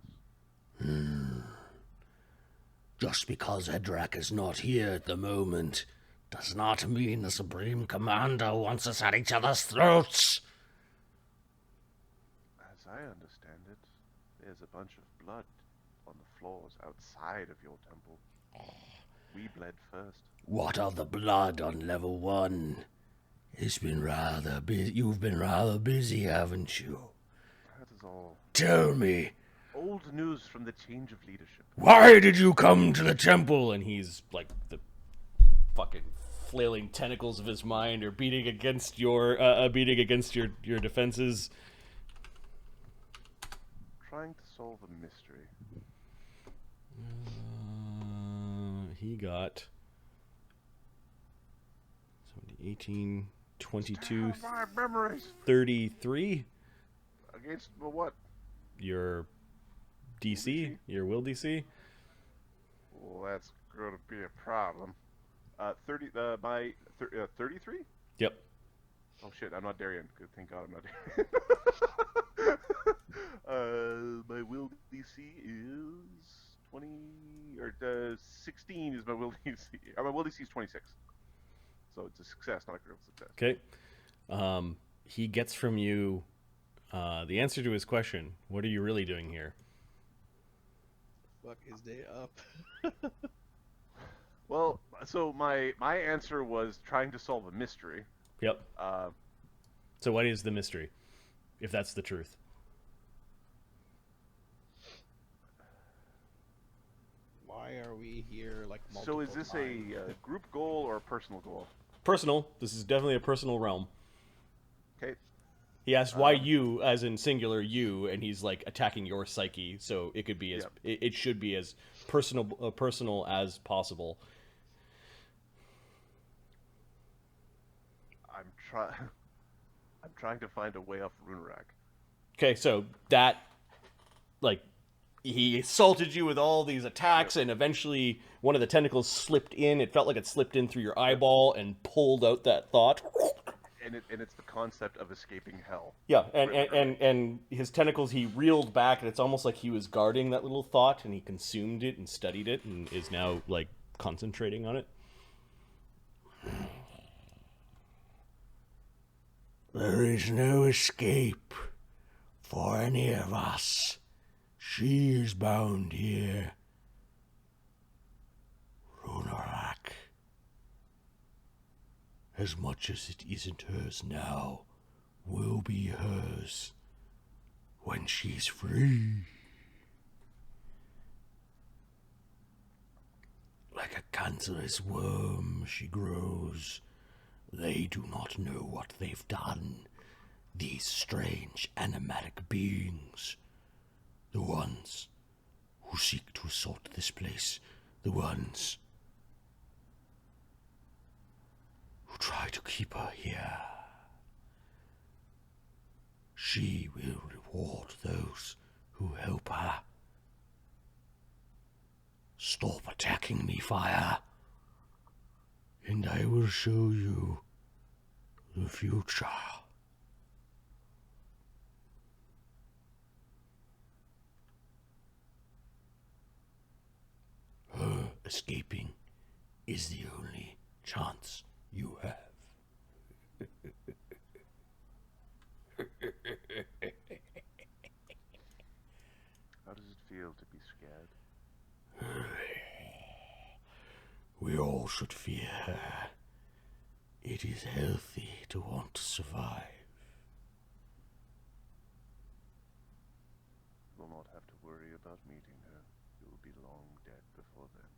Just because Edrak is not here at the moment does not mean the Supreme Commander wants us at each other's throats. As I understand it, there's a bunch of blood on the floors outside of your temple. We bled first. What of the blood on level 1? It's been rather busy. You've been rather busy, haven't you? That is all Tell me, old news from the change of leadership. why did you come to the temple? And he's like, the fucking flailing tentacles of his mind are beating against your defenses. Trying to solve a mystery. He got 70, 18, 22, My memories 33. against what? Your DC, your will DC. Well, that's going to be a problem. 33? Yep. Oh shit, I'm not Darien. Good, thank God I'm not Darien. My will DC is 20 or 16 is my will DC. My will DC is 26. So it's a success, not a critical success. Okay. He gets from you the answer to his question. What are you really doing here? Fuck his day up. Well, so my answer was trying to solve a mystery. Yep. So what is the mystery, if that's the truth? Why are we here like multiple So is this times? a group goal or a personal goal? Personal. This is definitely a personal realm. Okay. He asked why you, as in singular you, and he's like attacking your psyche. So it could be as it should be as personal as possible. I'm trying to find a way off Runerak. Okay, so that, like, he assaulted you with all these attacks, and eventually one of the tentacles slipped in. It felt like it slipped in through your eyeball and pulled out that thought. And it's the concept of escaping hell. Yeah, and his tentacles, he reeled back, and it's almost like he was guarding that little thought, and he consumed it and studied it, and is now, like, concentrating on it. There is no escape for any of us. She is bound here. Runerak. As much as it isn't hers now, will be hers when she's free. Like a cancerous worm she grows. They do not know what they've done. These strange animatic beings. The ones who seek to assault this place. The ones who try to keep her here. She will reward those who help her. Stop attacking me, Fire, and I will show you the future. Escaping is the only chance you have. How does it feel to be scared? We all should fear. It is healthy to want to survive. You will not have to worry about meeting her. You will be long dead before then.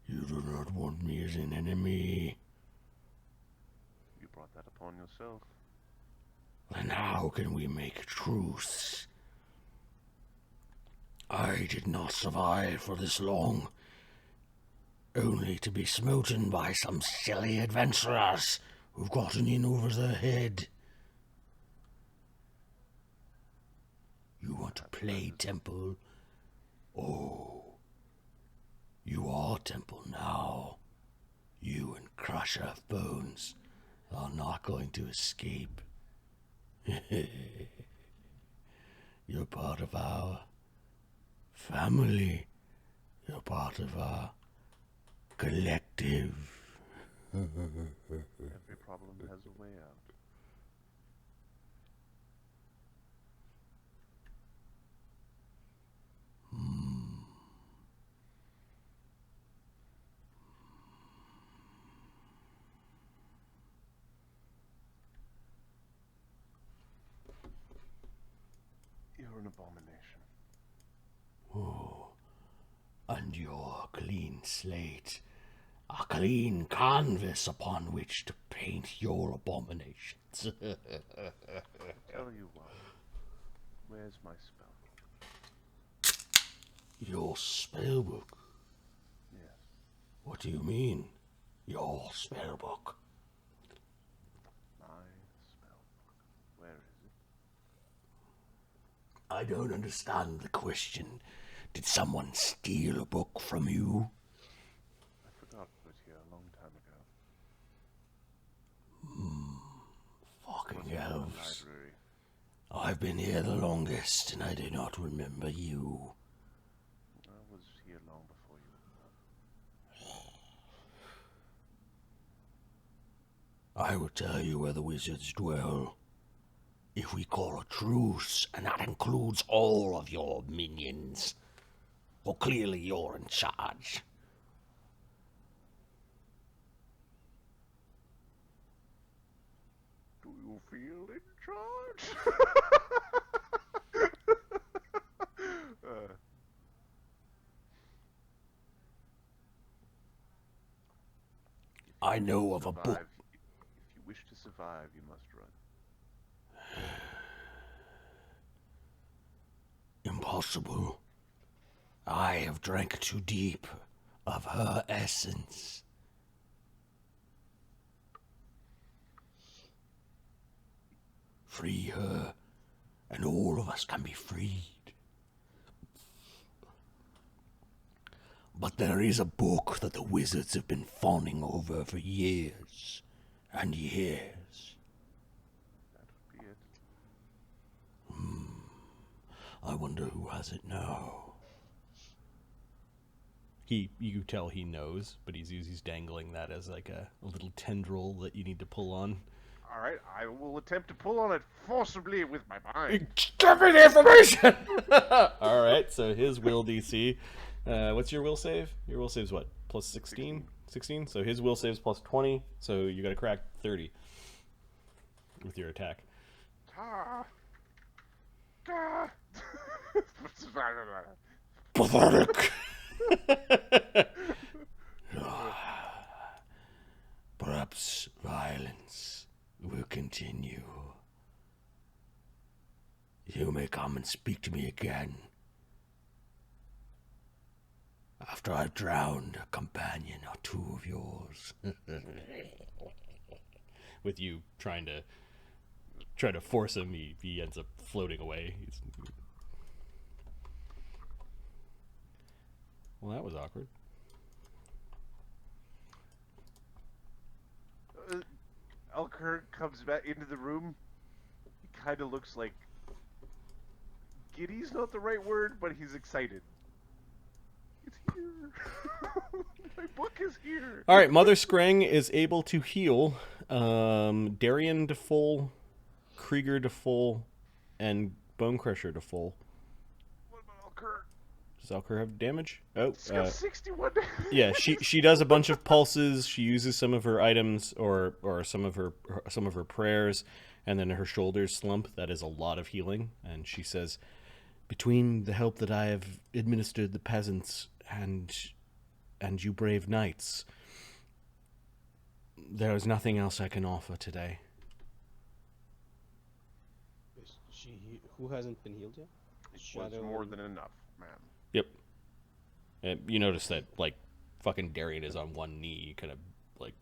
You do not want me as an enemy. You brought that upon yourself. Then how can we make truce? I did not survive for this long, only to be smoten by some silly adventurers who've gotten in over their head. You want to play Temple? Oh, you are Temple now. You and Crusher of Bones are not going to escape. You're part of our family. You're part of our collective. Every problem has a way out. You're an abomination. Oh, and your clean slate, a clean canvas upon which to paint your abominations. Tell you what. Where's my spell? Your spellbook? Yes. What do you mean, your spellbook? My spell. Where is it? I don't understand the question. Did someone steal a book from you? I forgot it was here a long time ago. Fucking Was it in the elves. library? I've been here the longest, and I do not remember you. I was here long before you were born. I will tell you where the wizards dwell. If we call a truce, and that includes all of your minions. Well, clearly you're in charge. Do you feel in charge? I know of a survive. book. If you wish to survive, you must run. Impossible. I have drank too deep of her essence. Free her, and all of us can be freed. But there is a book that the wizards have been fawning over for years and years. That would be it. I wonder who has it now. You tell he knows, but he's dangling that as like a little tendril that you need to pull on. All right, I will attempt to pull on it forcibly with my mind. Give me the information! All right, so his will DC. What's your will save? Your will save's what? Plus 16? 16? So his will save's plus 20, so you gotta crack 30 with your attack. Ta. Ta. Pathetic! Perhaps violence will continue. You may come and speak to me again after I've drowned a companion or two of yours. With you trying to force him, he ends up floating away. Well, that was awkward. Alkur comes back into the room. He kind of looks like... Giddy's not the right word, but he's excited. here. My book is here. All right, Mother Scrang is able to heal Darien to full, Krieger to full, and Bonecrusher to full. What about Alkur? Does Alkur have damage? Oh, It's got 61 damage. yeah. She does a bunch of pulses. She uses some of her items or some of her prayers, and then her shoulders slump. That is a lot of healing. And she says, "Between the help that I have administered the peasants and you brave knights, there is nothing else I can offer today." Is who hasn't been healed yet? It was more than enough, man. Yep. And you notice that, like, fucking Darien is on one knee, kind of, like...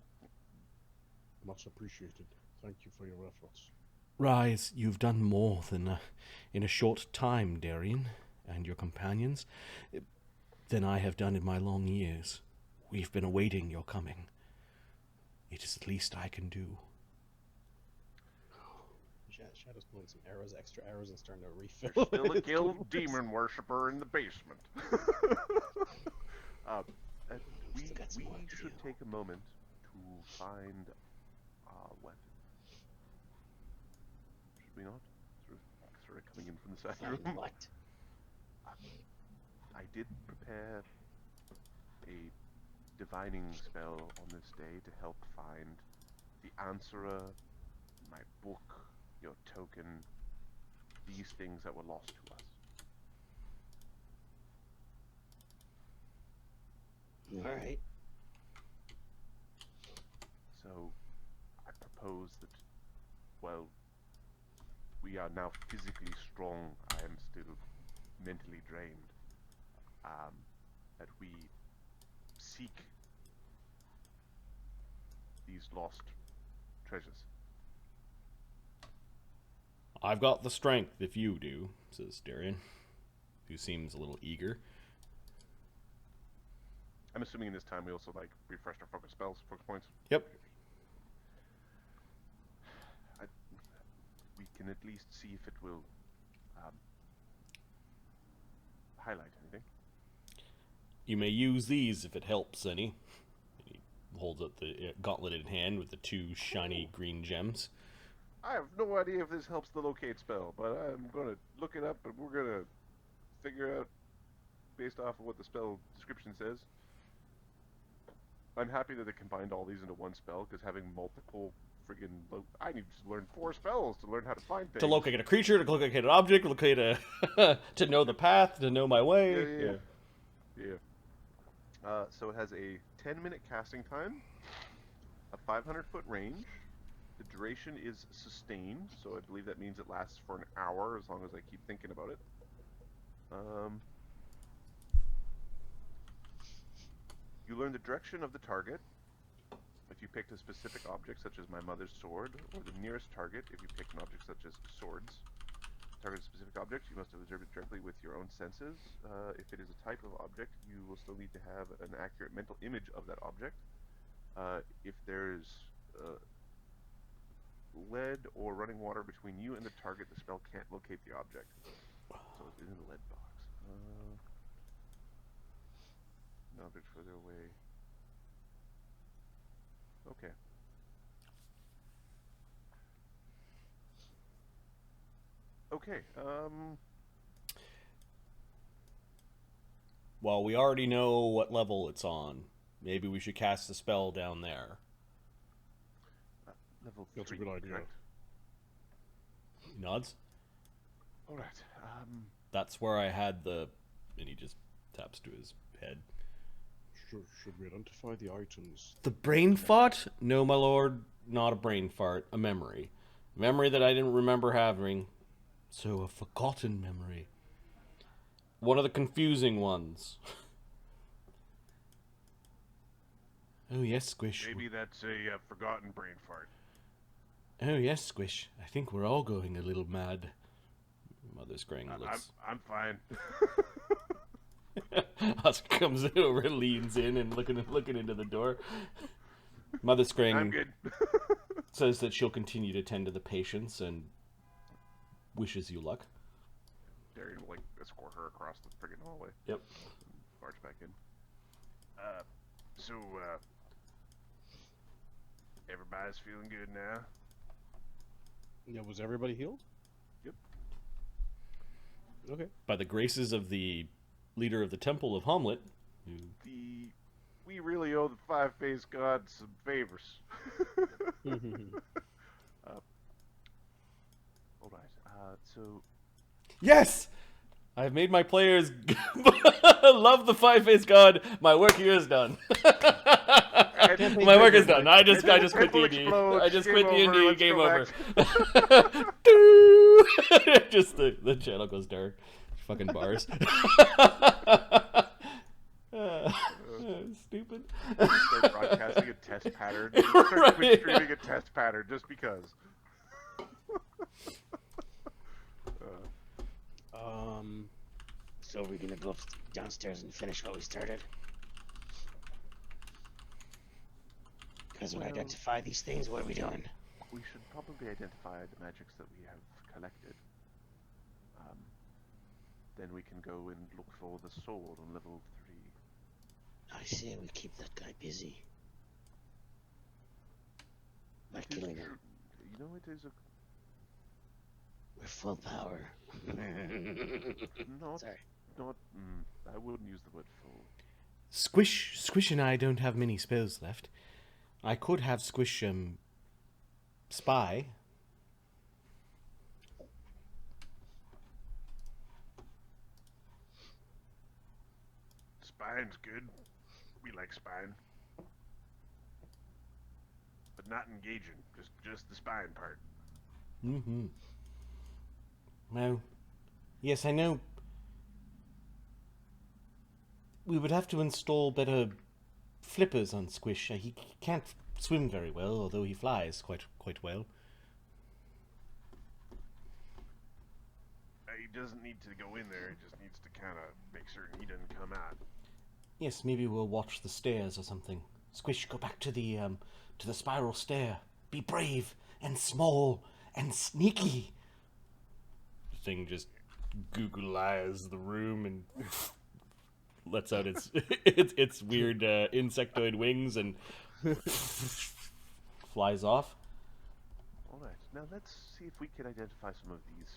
Much appreciated. Thank you for your efforts. Rise, you've done more than in a short time, Darien, and your companions, than I have done in my long years. We've been awaiting your coming. It is the least I can do. Shadow's pulling some arrows, extra arrows, and starting to refill. There's still a guild demon worshipper in the basement. We should take a moment to find our weapon. Should we not? Sort of coming in from the side room. What? I did prepare a divining spell on this day to help find the answerer, my book, your token, these things that were lost to us. Alright. So, I propose that, well, we are now physically strong, I am still mentally drained, that we seek these lost treasures. I've got the strength if you do, says Darien, who seems a little eager. I'm assuming in this time we also, like, refreshed our focus spells, focus points. Yep. We can at least see if it will highlight anything. You may use these if it helps any. He holds up the gauntlet in hand with the two shiny green gems. I have no idea if this helps the locate spell, but I'm going to look it up and we're going to figure out based off of what the spell description says. I'm happy that they combined all these into one spell, because having multiple friggin' I need to learn 4 spells to learn how to find things. To locate a creature, to locate an object, to locate a... to know the path, to know my way. Yeah. So it has a 10-minute casting time, a 500-foot range. The duration is sustained, so I believe that means it lasts for an hour as long as I keep thinking about it. You learn the direction of the target if you picked a specific object such as my mother's sword, or the nearest target if you picked an object such as swords. Target a specific object, you must observe it directly with your own senses. If it is a type of object, you will still need to have an accurate mental image of that object. If there's lead or running water between you and the target, the spell can't locate the object. So it's in the lead box. An object further away. Okay. Okay, Well, we already know what level it's on. Maybe we should cast the spell down there. level 3. That's a good idea. Correct. He nods. Alright, That's where I had the... And he just taps to his head. Should we identify the items? The brain fart? No, my lord, not a brain fart. A memory. A memory that I didn't remember having. So, a forgotten memory. One of the confusing ones. Oh, yes, Squish. maybe that's a forgotten brain fart. Oh, yes, Squish. I think we're all going a little mad. Mother Scrang looks... I'm fine. Oscar comes over, leans in, and looking into the door. Mother Scrang I'm good. says that she'll continue to tend to the patients and wishes you luck. Darian will, like, escort her across the friggin' hallway. Yep. March back in. So, everybody's feeling good now? Yeah, was everybody healed? Yep. Okay. By the graces of the leader of the Temple of Hamlet. We really owe the five-faced god some favors. Alright, so... Yes! I've made my players love the five-faced god. My work here is done. My work is done. I just quit D&D. I just quit D&D. Game over. Just the channel goes dark. Fucking bars. Stupid. Start broadcasting a test pattern. Start Twitch streaming a test pattern just because. So we're gonna go downstairs and finish what we started. Because we identify these things, what are we doing? We should probably identify the magics that we have collected. Then we can go and look for the sword on level 3. I say we keep that guy busy. By killing him. You know, it is a... We're full power. Sorry. I wouldn't use the word full. Squish and I don't have many spells left. I could have Squish, spy. Spine's good. We like spine. But not engaging. Just the spine part. Mm-hmm. Well, yes, I know. We would have to install better flippers on Squish. He can't swim very well, although he flies quite well. He doesn't need to go in there. He just needs to kind of make certain he doesn't come out. Yes, maybe we'll watch the stairs or something. Squish, go back to the spiral stair. Be brave and small and sneaky. The thing just Google eyes the room and lets out its weird insectoid wings and flies off. Alright, now let's see if we can identify some of these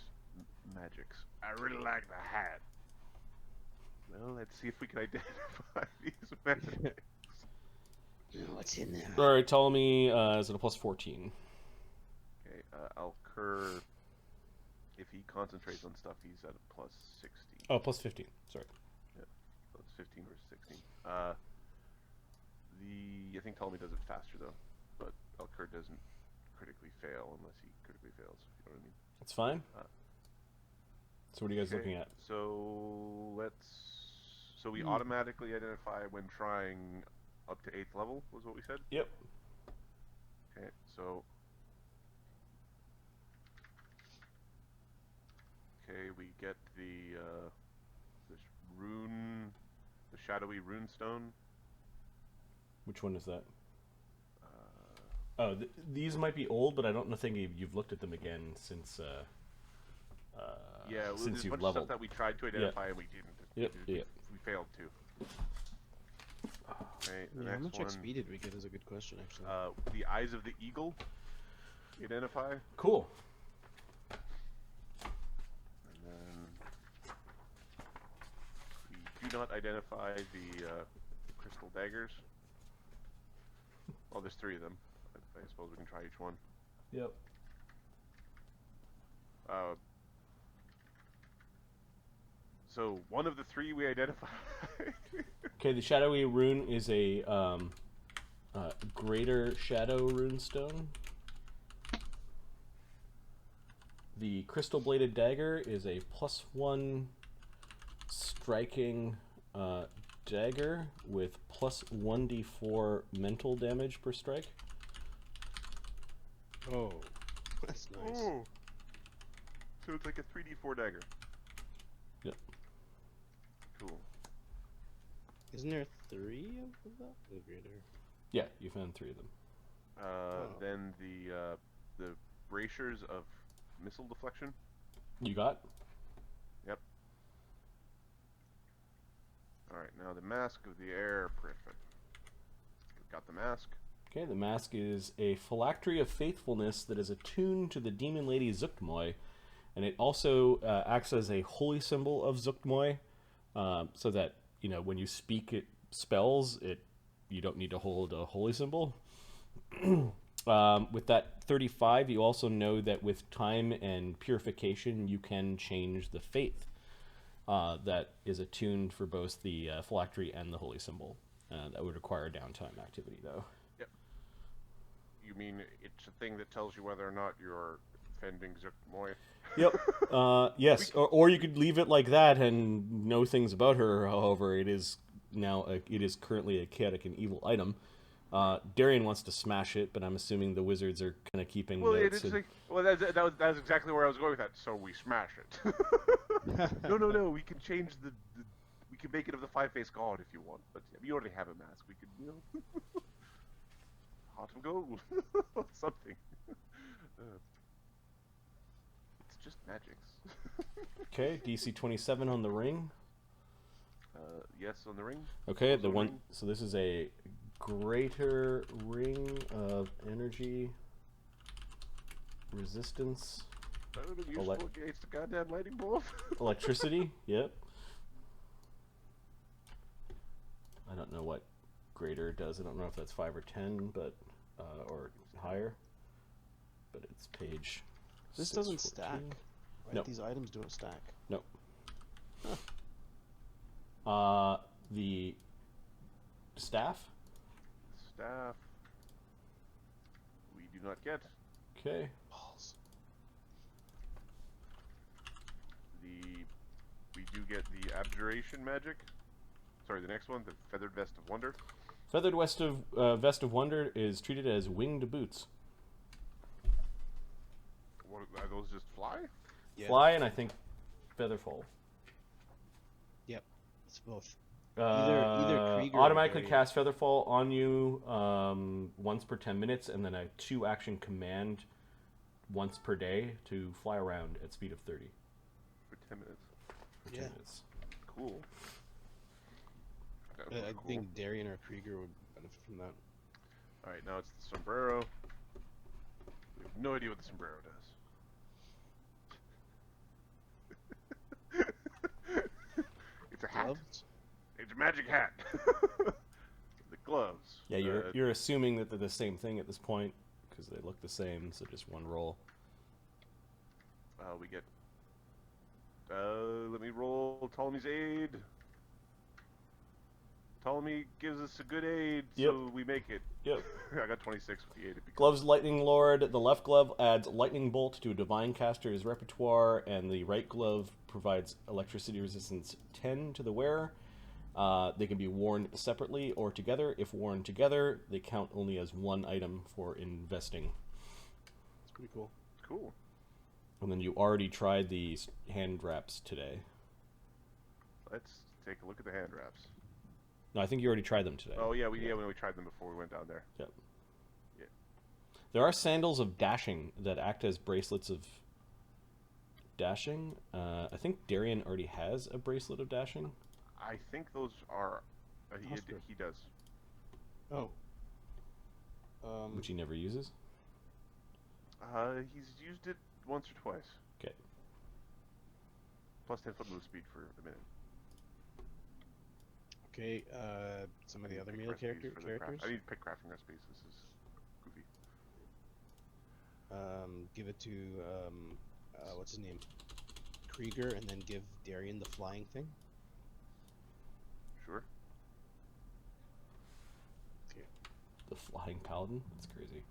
magics. I really like the hat. Well, let's see if we can identify these magics. What's in there? Alright, Ptolemy is at a plus 14. Okay, Alkur, if he concentrates on stuff, he's at a plus 16. Oh, plus 15. Sorry. Yeah, so it's 15 versus 16. I think Ptolemy does it faster though, but Alkur doesn't critically fail unless he critically fails. You know what I mean? That's fine. So what are you guys looking at? So we automatically identify when trying up to 8th level, was what we said? Yep. Okay, so... Okay, we get this rune, the shadowy rune stone. Which one is that? These might be old, but I don't think you've looked at them again since yeah, well, since there's you've a bunch leveled. of stuff that we tried to identify and we didn't. Yep. We failed to. Okay, the Yeah, how next much one. XP did we get is a good question, actually. The eyes of the eagle. Identify. Cool. And then we do not identify the crystal daggers. Well, there's 3 of them. I suppose we can try each one. Yep. So one of the 3 we identify. Okay, the shadowy rune is a greater shadow runestone. The crystal bladed dagger is a +1 striking dagger with plus 1d4 mental damage per strike. Oh, that's nice. Oh. So it's like a 3d4 dagger. Yep. Cool. Isn't there 3 of that? The greater. Yeah, you found 3 of them. Then the bracers of missile deflection. You got? Yep. Alright, now the Mask of the Air Griffin. We've got the mask. Okay, the mask is a phylactery of faithfulness that is attuned to the demon lady Zuktmoy, and it also acts as a holy symbol of Zuktmoy, so that when you speak it spells, you don't need to hold a holy symbol. With that 35, you also know that with time and purification, you can change the faith that is attuned for both the phylactery and the holy symbol. That would require downtime activity, though. You mean it's a thing that tells you whether or not you're offending Zuktmoy? Yep. Yes. Or you could leave it like that and know things about her. However, it is currently a chaotic and evil item. Darian wants to smash it, but I'm assuming the wizards are kind of keeping notes. That's exactly where I was going with that. So we smash it. No. We can change we can make it of the five-faced god if you want, but you already have a mask. We could, hot and gold, something. It's just magics. Okay, DC 27 on the ring. Yes, on the ring. Okay, Also the one. ring. So this is a greater ring of energy resistance. That would have been useful against the goddamn lightning bolt. Electricity. Yep. I don't know what greater does. I don't know if that's 5 or 10, but or higher. But it's page. This doesn't 614. stack. Right? Nope. These items don't stack. Nope. Huh. The staff. Staff. We do not get. Okay. Balls. We do get the abjuration magic. Sorry, the next one, the feathered vest of wonder. Feathered vest of wonder is treated as winged boots. What are those? Just fly? Yeah. Fly and I think featherfall. Yep. It's both. Either Krieger or automatically Darian. cast featherfall on you once per 10 minutes, and then a 2-action command once per day to fly around at speed of 30 For 10 minutes. for 10 Yeah. minutes. Cool. That I was cool. think Darian or Krieger would benefit from that. Alright, now it's the sombrero. We have no idea what the sombrero does. It's a hat. Gloves? It's a magic hat. The gloves. Yeah, you're assuming that they're the same thing at this point because they look the same, so just one roll. We get. Let me roll Ptolemy's aid. Ptolemy gives us a good aid, Yep. so we make it. Yep. I got 26 with the aid. Gloves Lightning Lord. The left glove adds lightning bolt to a divine caster's repertoire, and the right glove provides electricity resistance 10 to the wearer. They can be worn separately or together. If worn together, they count only as one item for investing. It's pretty cool. Cool. And then you already tried the hand wraps today. Let's take a look at the hand wraps. No, I think you already tried them today. Oh yeah, when we tried them before we went down there. Yep. Yeah. There are sandals of dashing that act as bracelets of dashing. I think Darian already has a bracelet of dashing. I think those are. Oscar. He does. Oh. Which he never uses. He's used it once or twice. Okay. Plus 10-foot move speed for a minute. Okay, some of the other Pick melee recipes for the craft. characters. I need to pick crafting recipes. This is goofy. Give it to, what's his name? Krieger, and then give Darian the flying thing. Sure. The flying paladin. That's crazy.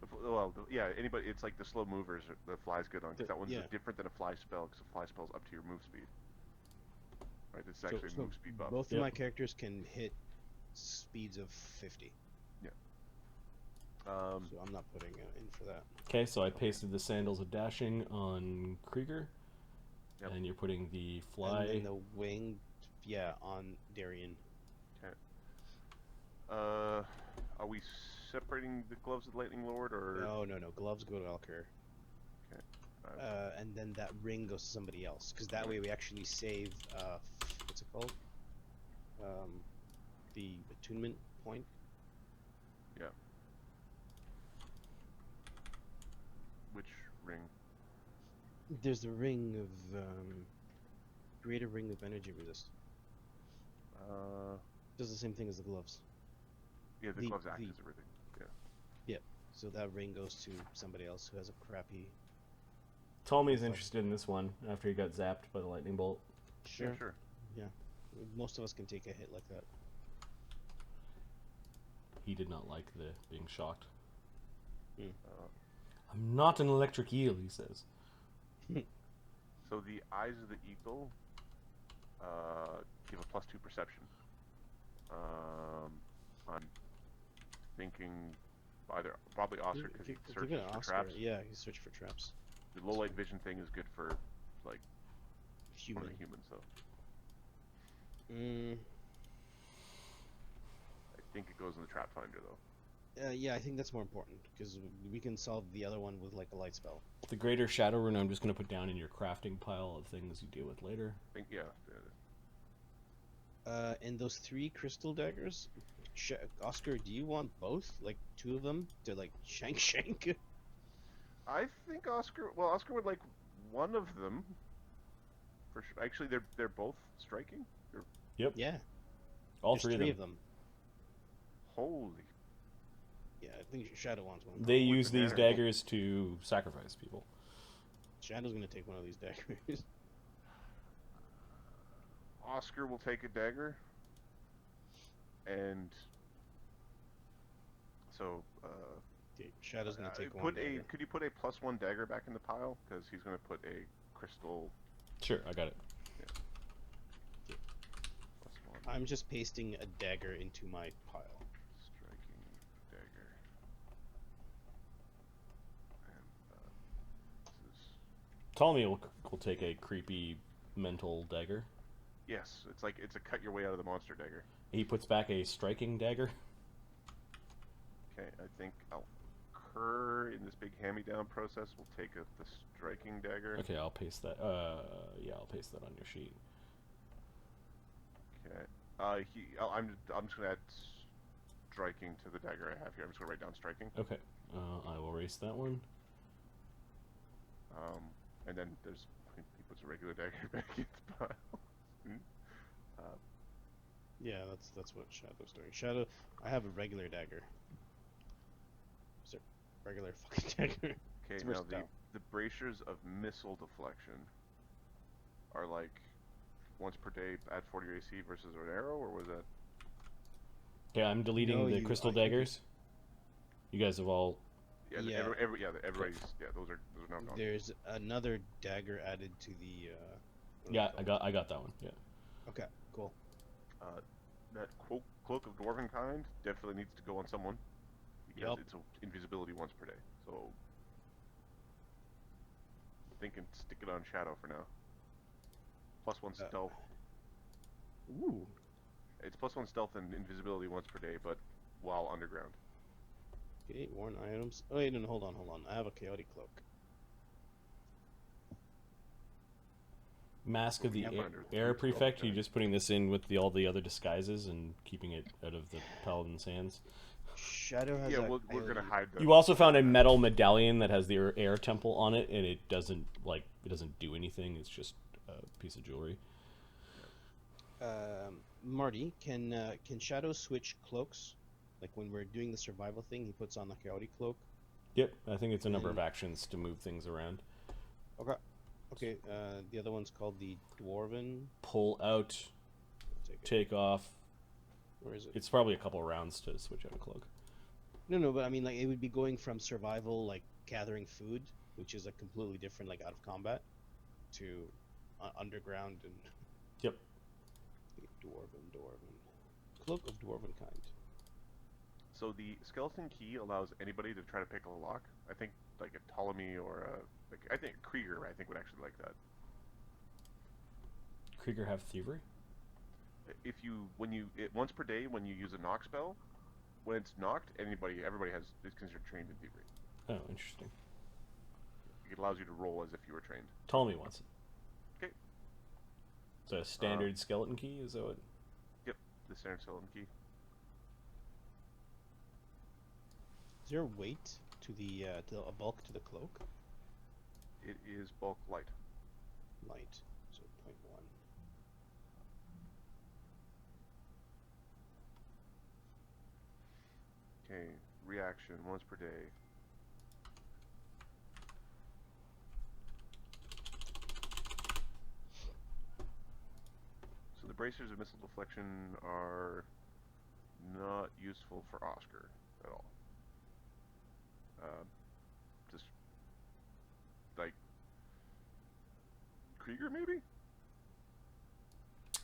Yeah. Anybody. It's like the slow movers. The fly's good on. Because that one's Yeah. different than a fly spell. Because a fly spell's up to your move speed. Right. This is actually a move speed buff. Both Yep. of my characters can hit speeds of 50. So I'm not putting in for that. Okay, so I pasted the sandals of dashing on Krieger. Yep. And you're putting the fly. And then the wing, yeah, on Darian. Are we separating the gloves of the Lightning Lord, or? No. Gloves go to Alkur. Okay. And then that ring goes to somebody else. Because that way we actually save, what's it called? the attunement point. Yeah. Which ring? There's the ring of create a ring of energy resist. Does the same thing as the gloves. Yeah, the gloves act as everything. Yeah. So that ring goes to somebody else who has a crappy. Ptolemy's interested in this one after he got zapped by the lightning bolt. Sure. Yeah, sure. Yeah. Most of us can take a hit like that. He did not like the being shocked. Uh, I'm not an electric eel, he says. so the eyes of the eagle give a +2 perception. I'm thinking probably Oscar because he Give searches it an for Oscar. traps. Yeah, he searched for traps. The low light vision thing is good for like Human. one of the humans, though. I think it goes in the trap finder, though. Yeah, I think that's more important because we can solve the other one with like a light spell. The greater shadow rune I'm just going to put down in your crafting pile of things you deal with later. I think yeah. And those 3 crystal daggers, Oscar, do you want both? Like 2 of them to like shank? I think Oscar would like one of them. For sure. Actually, they're both striking. Yep. Yeah. All There's 3 3 of them. Holy. Yeah, I think Shadow wants one. They Holy use these banana. daggers to sacrifice people. Shadow's gonna take one of these daggers. Oscar will take a dagger. And so Okay, Shadow's gonna take one dagger. could you put a +1 dagger back in the pile? Because he's going to put a crystal. Sure, I got it. +1 I'm just pasting a dagger into my pile. striking dagger. And this is Ptolemy will take a creepy mental dagger. yes, it's a cut your way out of the monster dagger. He puts back a striking dagger. Okay, I think Alkur in this big hand-me-down process will take the striking dagger. Okay, I'll paste that. Yeah, I'll paste that on your sheet. Okay. I'm just gonna add striking to the dagger I have here. I'm just gonna write down striking. Okay, I will erase that one. And then he puts a regular dagger back in the pile. Yeah, that's what Shadow's doing. Shadow, I have a regular dagger. Is it regular fucking dagger? Okay, It's now versatile. the bracers of missile deflection are like once per day at 40 AC versus an arrow, or was that? Okay, I'm deleting No, the crystal I think daggers. You guys have all. Yeah, Yeah. everybody's those are now gone. There's another dagger added to the. What do Yeah, they call I got that one. Yeah. it? Okay, cool. That cloak of dwarven kind definitely needs to go on someone because Yup. it's invisibility once per day. So I'm thinking stick it on Shadow for now. +1 stealth. Ooh. It's +1 stealth and invisibility once per day, but while underground. Okay, worn items. Oh wait, no, hold on. I have a chaotic cloak. Mask of the Yeah, air, under air 312, prefect. You're okay. just putting this in with all the other disguises and keeping it out of the paladin's hands. Shadow has. Yeah, a we're gonna coyote. hide the. You also found a metal medallion that has the air temple on it, and it doesn't do anything. It's just a piece of jewelry. Marty, can Shadow switch cloaks? Like when we're doing the survival thing, he puts on the chaotic cloak. Yep, I think it's a number of And- actions to move things around. Okay. The other one's called the dwarven. Pull out, Take it. take off. Where is it? It's probably a couple rounds to switch out a cloak. No, but I mean, like, it would be going from survival, like gathering food, which is like completely different, like out of combat, to underground and. Yep. Dwarven. Cloak of dwarven kind. So the skeleton key allows anybody to try to pick a lock. I think like a Ptolemy or I think Krieger. I think would actually like that. Krieger have thievery? If you once per day when you use a knock spell, when it's knocked, everybody is considered trained in thievery. Oh, interesting. It allows you to roll as if you were trained. Ptolemy wants it. Okay. It's a standard skeleton key, is that what? Yep. the center cylinder key. Is there weight to the a bulk to the cloak? It is bulk light. Light, so 0.1. Okay, reaction once per day. So the bracers of missile deflection are not useful for Oscar at all. Just like Krieger, maybe?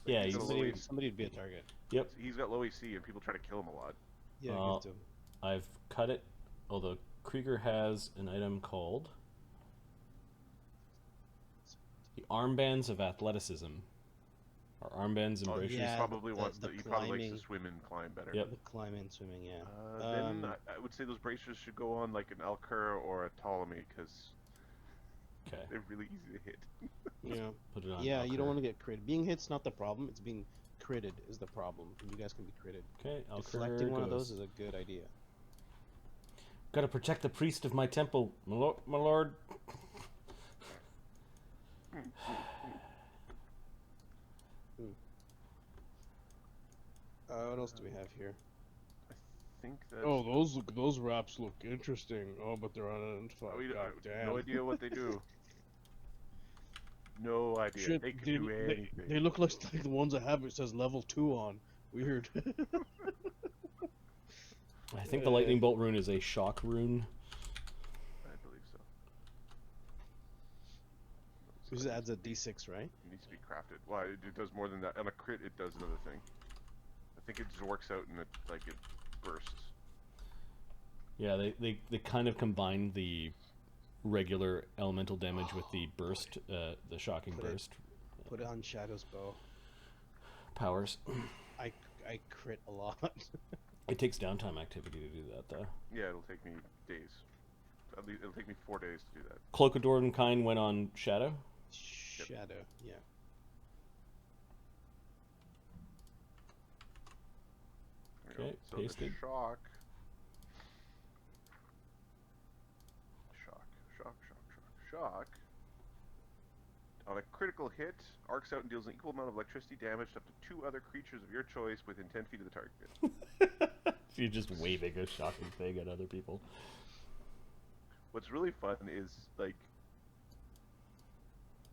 Yeah, he's he's, got a low AC. Somebody would be a target. yep. He's got low AC and people try to kill him a lot. Yeah, give it to him. I've cut it, although Krieger has an item called the Armbands of Athleticism. Or Armbands and Oh, Bracers. he Yeah, probably the- wants the to. He probably likes climbing. to swim and climb better. Yep. The climb and swimming, yeah. Then I would say those bracers should go on like an Alkur or a Ptolemy because Okay, they're really easy to hit. Yeah. put it on. Yeah, you don't Alkur. want to get critted. Being hit's not the problem, it's being critted is the problem. And you guys can be critted. Okay, Alkur Deflecting one of goes. those is a good idea. Gotta protect the priest of my temple, my lord. What else do we have here? I think that's. Oh, those wraps look interesting. Oh, but they're unidentified. We don't- God damn. no idea what they do. No idea. Shit, they can they, do they, anything. they look like the ones I have. It says level 2 on. Weird. I think the lightning bolt rune is a shock rune. I believe so. This adds a d6, right? It needs to be crafted. Well, it does more than that. On a crit, it does another thing. I think it zorks out and it bursts. Yeah, they kind of combine the regular elemental damage with the burst, the shocking Put it- burst Put it on Shadow's bow. powers. I crit a lot. It takes downtime activity to do that, though. Yeah, it'll take me days. At least it'll take me 4 days to do that. Cloak of Dornkind went on Shadow. Shadow, yeah. There we go. Okay, So pasted. the shock. Shock. On a critical hit, arcs out and deals an equal amount of electricity damage to up to 2 other creatures of your choice within 10 feet of the target. You're just waving a shocking thing at other people. What's really fun is, like,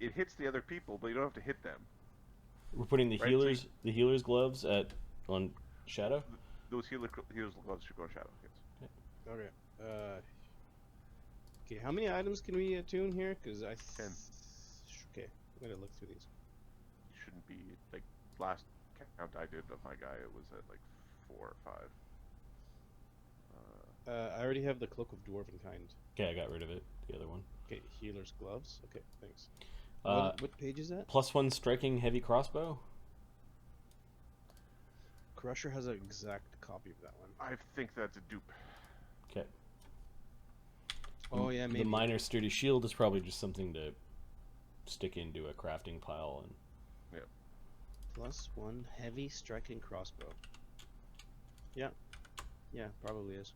it hits the other people, but you don't have to hit them. We're putting the Right, so healer's gloves on Shadow. Those healer's gloves should go on Shadow. Yes. Okay. Okay, how many items can we attune here? Because 10. Okay, I'm gonna look through these. It shouldn't be, like, last count I did of my guy, it was at, like, 4 or 5. I already have the Cloak of Dwarven Kind. Okay, I got rid of it. The other one. Okay, Healer's Gloves. Okay, thanks. Uh, What page is that? +1 striking heavy crossbow. Crusher has an exact copy of that one. I think that's a dupe. Okay. Oh yeah, maybe. The minor sturdy shield is probably just something to stick into a crafting pile and. +1 heavy striking crossbow. Yeah. Yeah, probably is.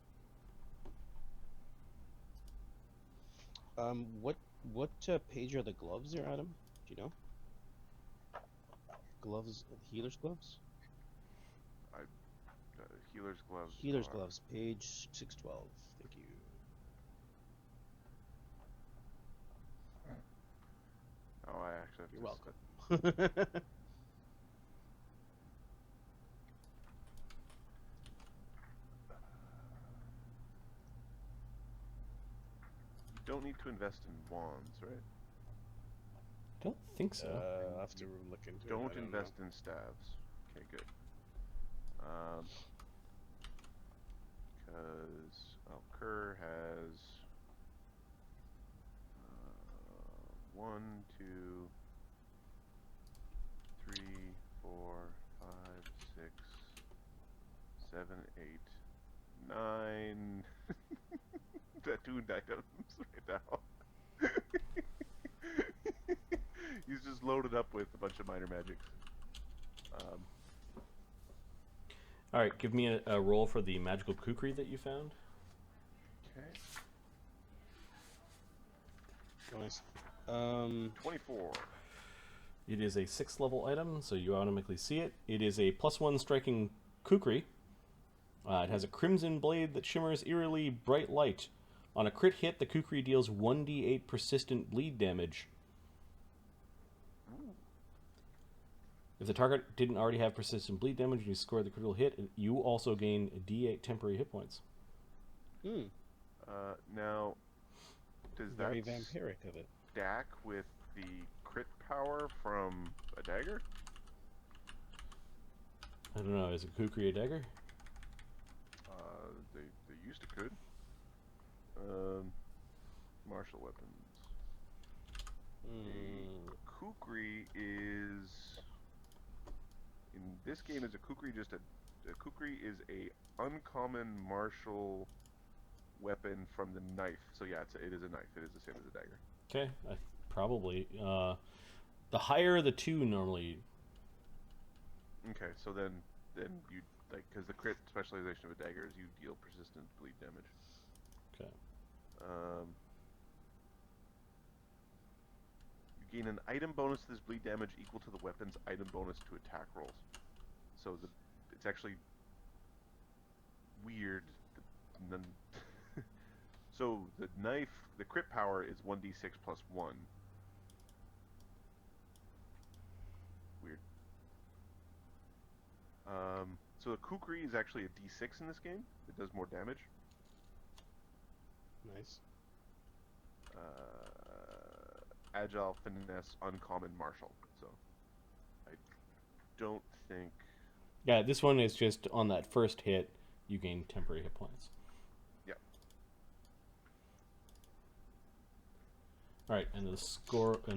What page are the gloves there, Adam? Do you know? Gloves, healer's gloves? Healer's gloves. Healer's are- gloves, page 612. Thank you. Oh, I actually have You're to welcome. You don't need to invest in wands, right? I don't think so. I'll have to look into it. I Don't don't invest in staves. Okay, good. Because Alkur has 1, 2, 3, 4, 5, 6, 7, 8, 9 tattooed items right now. He's just loaded up with a bunch of minor magics. All right, give me a roll for the magical kukri that you found. Okay. Nice. 24. It is a 6th level item, so you automatically see it. It is a +1 striking kukri. It has a crimson blade that shimmers eerily bright light. On a crit hit, the kukri deals 1d8 persistent bleed damage. If the target didn't already have persistent bleed damage and you scored the critical hit, you also gain d8 temporary hit points. Now, does Very that vampiric of it. stack with the crit power from a dagger? I don't know, is a kukri a dagger? They used to could. Martial weapons. A kukri is... In this game, is a kukri just a kukri is a uncommon martial weapon from the knife. So yeah, it is a knife. It is the same as a dagger. Okay, probably. The higher the two normally. Okay, so then you because the crit specialization of a dagger is you deal persistent bleed damage. Okay. You gain an item bonus to this bleed damage equal to the weapon's item bonus to attack rolls. So it's actually weird. So the knife, the crit power is 1d6 plus 1. Weird. So the kukri is actually a d6 in this game. It does more damage. Nice. Agile, finesse, uncommon, martial. So I don't think... Yeah, this one is just on that first hit, you gain temporary hit points. Yeah. Alright, and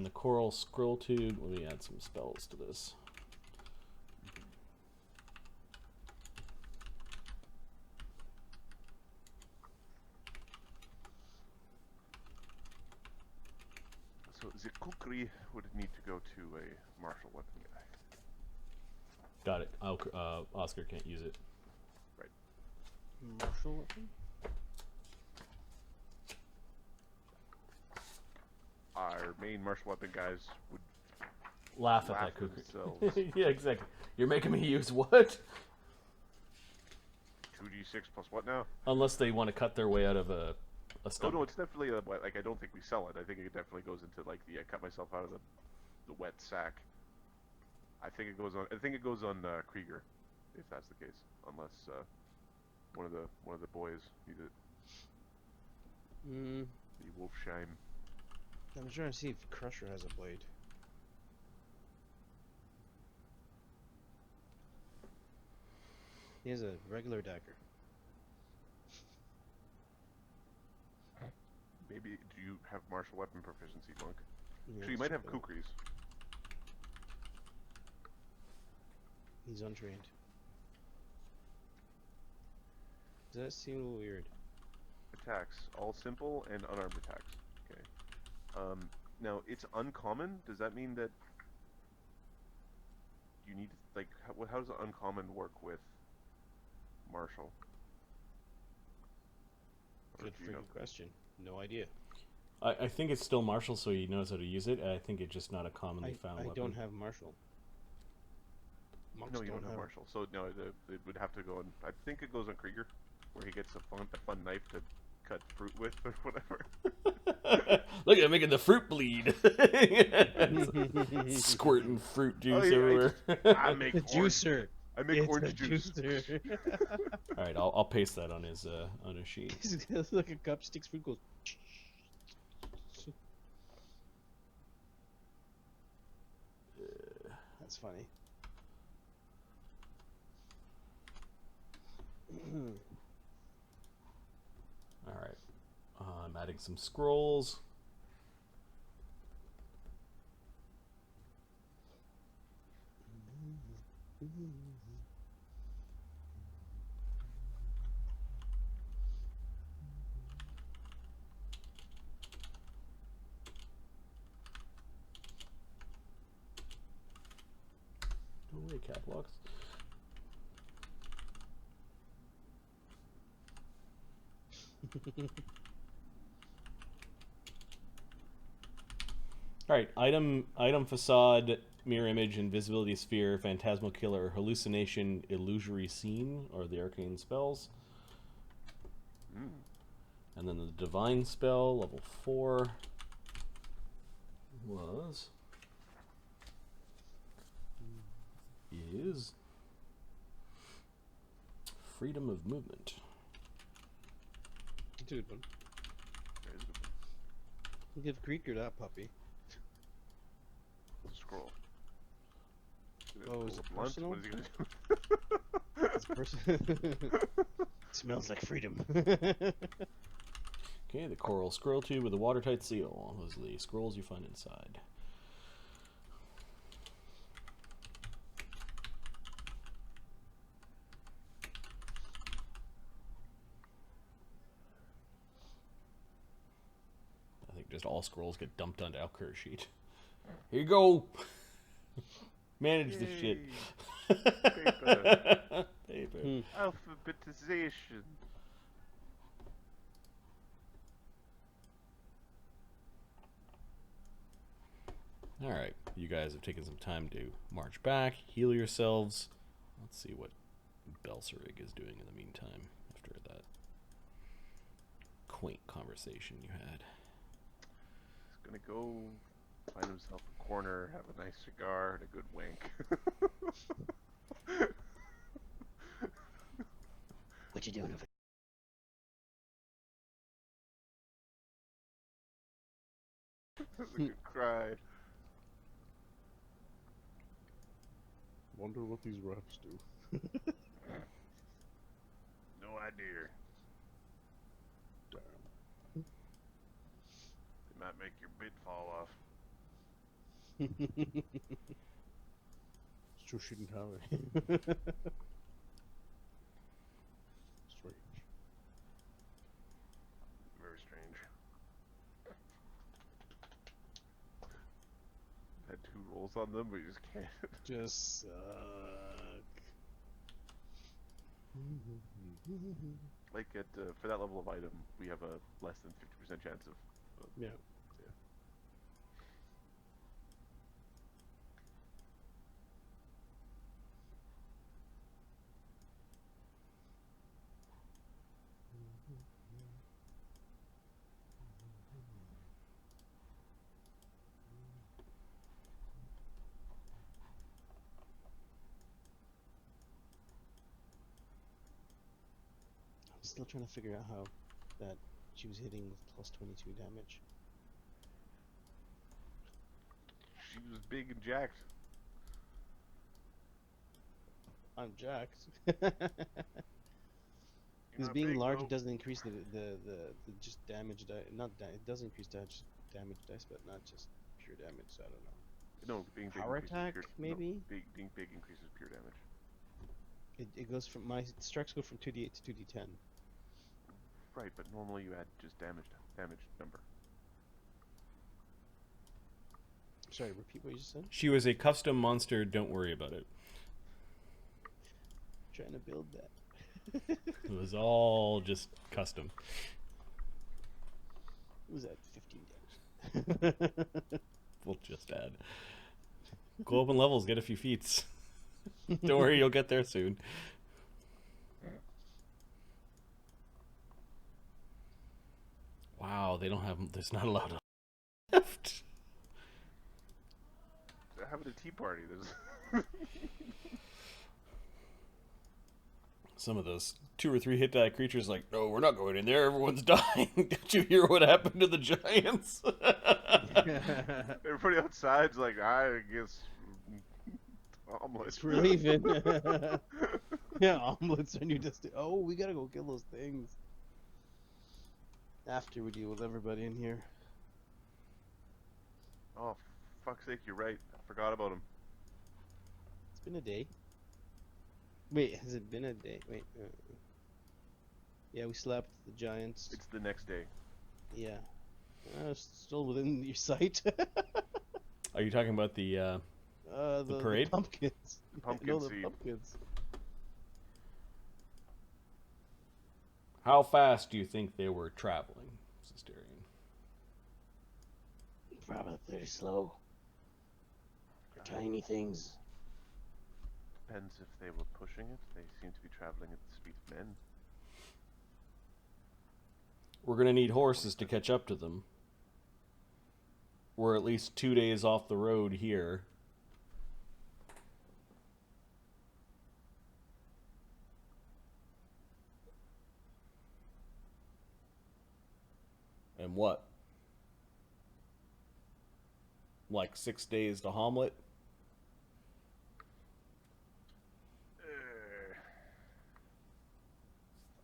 the coral scroll tube, let me add some spells to this. So the kukri would need to go to a martial weapon guy. Got it. Oscar can't use it. Right. Martial weapon? Our main martial weapon guys would Laugh at laugh that kukri. themselves. Yeah, exactly. You're making me use what? 2d6 plus what now? Unless they want to cut their way out of a Oh stomach. no, it's definitely like I don't think we sell it. I think it definitely goes into like the I cut myself out of the wet sack. I think it goes on Krieger, if that's the case. Unless one of the boys needs it. The Wolfsheim. I'm trying to see if Crusher has a blade. He has a regular dagger. Maybe do you have martial weapon proficiency, Monk? Yeah, So you might have that's true. kukris. He's untrained. Does that seem a little weird? Attacks, all simple and unarmed attacks. Okay. Now it's uncommon. Does that mean that you need like how does uncommon work with martial? Or Good do you know? freaking question. No idea. I think it's still martial, so he knows how to use it. I think it's just not a commonly found I weapon. don't have martial. Monks No, you don't have martial. So no, it would have to go on. I think it goes on Krieger, where he gets a fun knife to cut fruit with or whatever. Look at making the fruit bleed. Squirting fruit juice everywhere. I make The orange, juicer. I make It's orange a juice. juicer. All right, I'll paste that on his sheet. It's like a cup sticks fruit goes. That's funny. All right, I'm adding some scrolls. No way, cat blocks. All right, item facade, mirror image, invisibility sphere, phantasmal killer, hallucination, illusory scene, or the arcane spells. And then the divine spell, level 4, is freedom of movement. That's a good one. There's a good one. Give Creaker that puppy. Scroll. Oh, is it Blunt? personal? What is he gonna do? It's person. Smells like freedom. Okay, the coral scroll tube with a watertight seal. Those are the scrolls you find inside. I think just all scrolls get dumped onto Alkur sheet. Here you go. Manage this shit. Paper. Paper. Alphabetization. Alright, you guys have taken some time to march back, heal yourselves. Let's see what Belsorig is doing in the meantime after that quaint conversation you had. He's gonna go find himself a corner, have a nice cigar, and a good wank. What you doing over That's a good cry. Wonder what these reps do. No idea. Damn. They might make your bit fall off. It's true she didn't have it. Strange. Very strange. Had 2 rolls on them, but you just can't. Just suck. Like at for that level of item, we have a less than 50% chance of. Yeah. I'm still trying to figure out how that she was hitting with plus 22 damage. She was big and jacked. I'm jacked. You're Because not being big, large, though. it doesn't increase the just damage it does increase damage dice, but not just pure damage. So I don't know. No, being big Power increases attack, pure, maybe? No, being big increases pure damage. It goes from my strikes go from 2d8 to 2d10. Right, but normally you add just damage number. Sorry, repeat what you just said. She was a custom monster, don't worry about it. Trying to build that. It was all just custom. It was at 15 damage. We'll just add. Go up in levels, get a few feats. Don't worry, you'll get there soon. Wow, they don't have. There's not a lot of left. They're having a tea party. There's Some of those 2 or 3 hit die creatures like, no, we're not going in there. Everyone's dying. Did you hear what happened to the giants? everybody outside's like, I guess omelets. We're leaving. Yeah, omelets are new destiny. Oh, we gotta go kill those things. After we deal with everybody in here. Oh, fuck's sake, you're right. I forgot about him. It's been a day. Wait, has it been a day? Wait. Yeah, we slapped the giants. It's the next day. Yeah. Still within your sight. Are you talking about the parade? The pumpkins. The pumpkin No, the seed. pumpkins. How fast do you think they were traveling, Sisterian? Probably pretty slow. For tiny things. Depends if they were pushing it. They seem to be traveling at the speed of men. We're going to need horses to catch up to them. We're at least 2 days off the road here. And what? Like 6 days to Hamlet?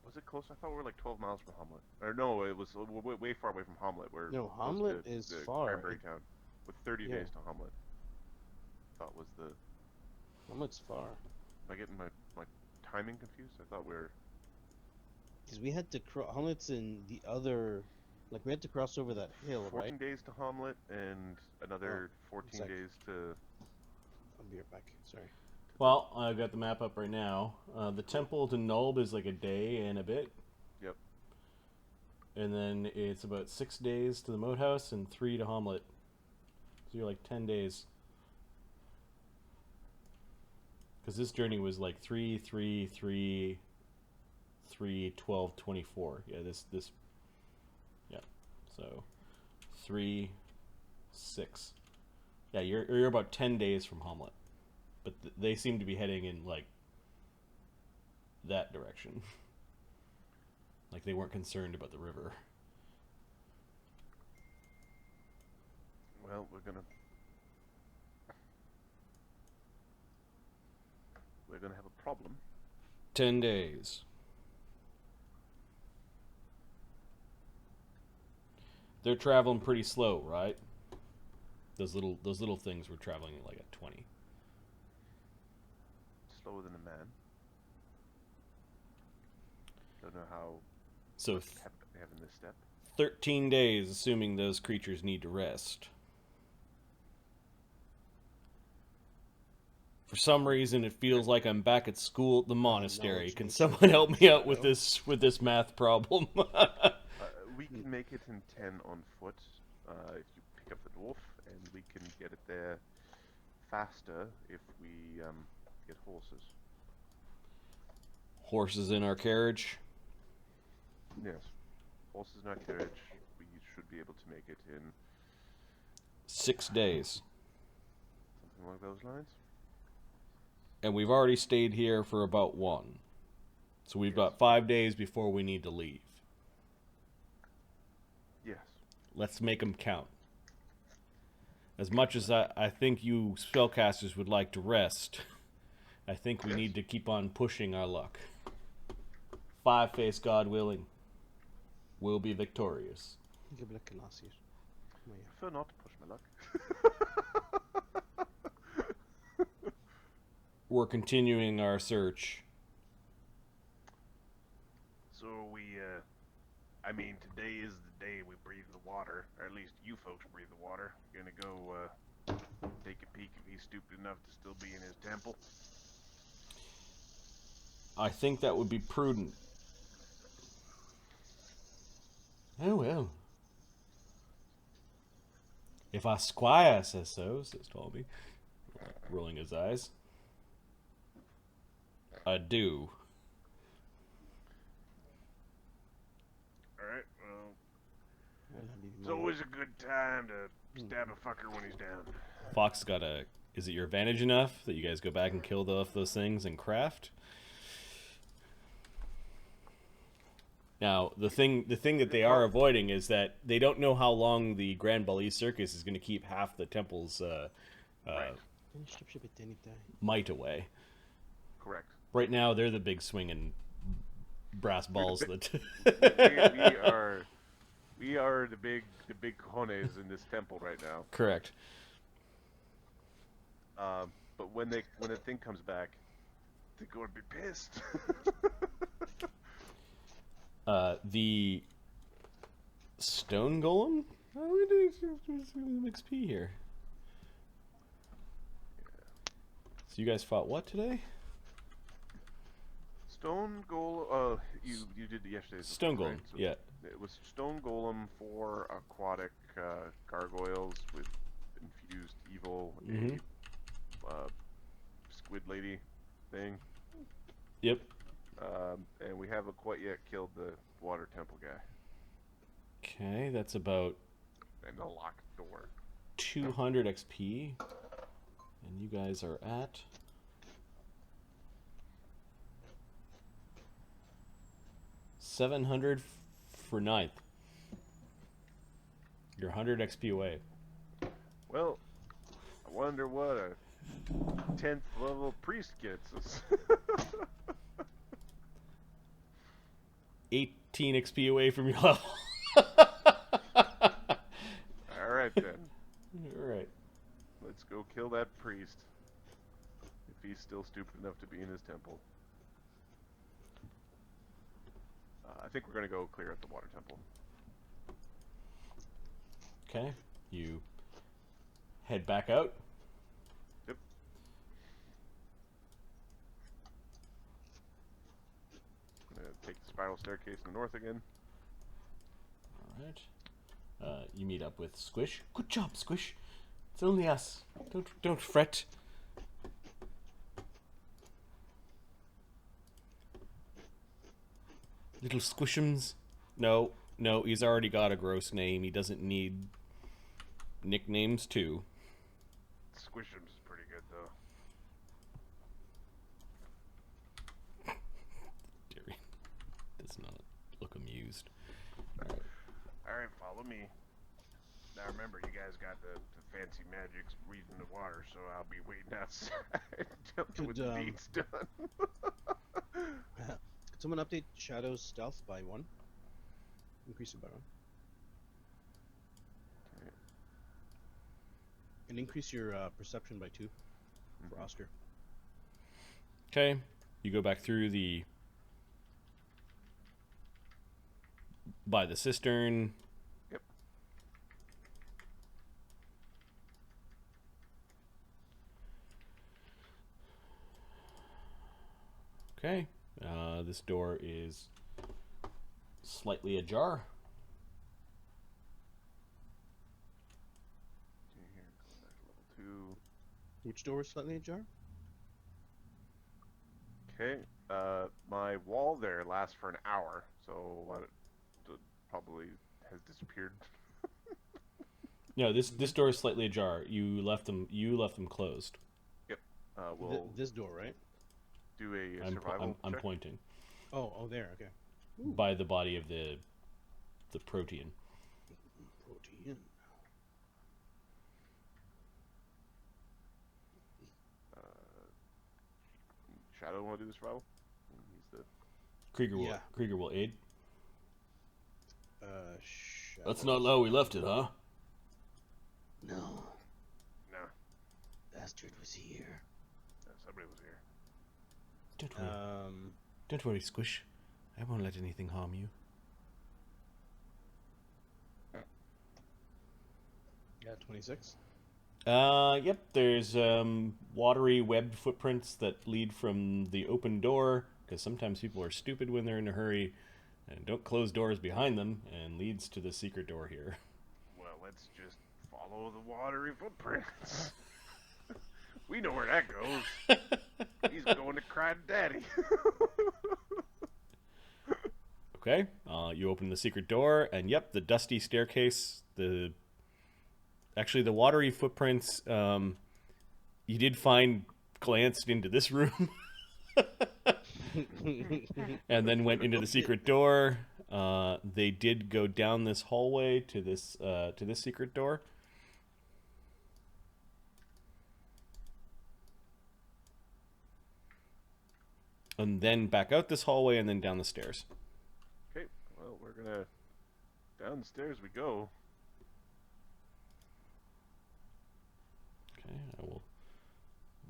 Was it close? I thought we were like 12 miles from Hamlet. Or no, it was way far away from Hamlet. We're No, close Hamlet to is the far. Cranberry Town. With 30 Yeah. days to Hamlet. Thought was the... Hamlet's far. Am I getting my timing confused? I thought we were... Because we had to cross. Hamlet's in the other. Like, we had to cross over that hill, 14 right? days to Hamlet and another 14 sec. days to... I'll be right back. Sorry. Well, I've got the map up right now. The temple to Nulb is like a day and a bit. Yep. And then it's about 6 days to the Moat House and 3 to Hamlet. So you're like 10 days. Because this journey was like 3, 3, 3, 3, 12, 24. Yeah, this. Yeah. So 3, 6. Yeah, you're about 10 days from Hamlet. But they seem to be heading in, like, that direction. Like, they weren't concerned about the river. Well, we're gonna have a problem. 10 days. They're traveling pretty slow, right? Those little things were traveling like at 20. Slower than a man. Don't know how So they have in this step. 13 days, assuming those creatures need to rest. For some reason, it feels like I'm back at school at the monastery. Can someone help me out with this math problem? We can make it in 10 on foot if you pick up the dwarf, and we can get it there faster if we get horses. Horses in our carriage. Yes. Horses in our carriage. We should be able to make it in 6 days. something along those lines. And we've already stayed here for about 1. So we've got 5 days before we need to leave. Yes. Let's make them count. As much as I think you spellcasters would like to rest, I think we need to keep on pushing our luck. 5-face, God willing, we'll be victorious. Jag blir knasig. I prefer not to push my luck. We're continuing our search. So I mean, today is the day we breathe the water, or at least you folks breathe the water. You're gonna go take a peek if he's stupid enough to still be in his temple. I think that would be prudent. Oh well. If our squire says so, says Talby, rolling his eyes. I do. Alright, well, it's always a good time to stab a fucker when he's down. Fox got a... Is it your advantage enough that you guys go back and kill off those things and craft? Now, the thing that they are avoiding is that they don't know how long the Grand Bali Circus is going to keep half the temple's might away. Correct. Right now, they're the big swinging brass balls that... we are the big cojones in this temple right now. Correct. But when the thing comes back, they're going to be pissed. The stone golem? Oh, we do some XP here. So you guys fought what today? Stone Golem. You did yesterday's Stone before, Golem, right? So yeah. it was Stone Golem for aquatic gargoyles with infused evil, Mhm. a squid lady thing. Yep. And we haven't quite yet killed the water temple guy Okay, that's about and the locked door. 200 XP. And you guys are at 700 for ninth. You're 100 XP away. Well, I wonder what a 10th level priest gets us. 18 XP away from your level. Alright then. Alright. Let's go kill that priest. If he's still stupid enough to be in his temple. I think we're going to go clear out the water temple. Okay. You head back out. Yep. I'm going to take the spiral staircase in the north again. Alright. You meet up with Squish. Good job, Squish. It's only us. Don't fret. Little Squishums. No, he's already got a gross name. He doesn't need nicknames too. Squishums is pretty good though. Jerry does not look amused. Alright, follow me. Now remember, you guys got the fancy magics reading the water, so I'll be waiting outside until with the beats done. Could someone update Shadow's stealth by 1? Increase it by 1. Okay. And increase your perception by 2 for Oscar. Okay. You go back through by the cistern. Yep. Okay. This door is slightly ajar. See here, go back to level 2. Which door is slightly ajar? Okay, my wall there lasts for an hour, so it probably has disappeared. No, this door is slightly ajar. You left them closed. Yep. We'll This door, right? do a I'm survival check. pointing Oh, there. Okay. by the body of the protean. Protein. Shadow want to do the survival? He's the... Krieger will aid. Shadow. That's not how we left it, huh? No, No. bastard was here. Somebody was here. Don't worry. Don't worry, Squish. I won't let anything harm you. Yeah, 26. Yep, there's watery webbed footprints that lead from the open door, because sometimes people are stupid when they're in a hurry and don't close doors behind them, and leads to the secret door here. Well, let's just follow the watery footprints. We know where that goes. He's going to cry to daddy. Okay, you open the secret door, and yep, the dusty staircase, actually the watery footprints, you did find glanced into this room. And then went into the secret door. They did go down this hallway to this secret door. And then back out this hallway and then down the stairs. Okay, well, we're gonna... Down the stairs we go. Okay, I will...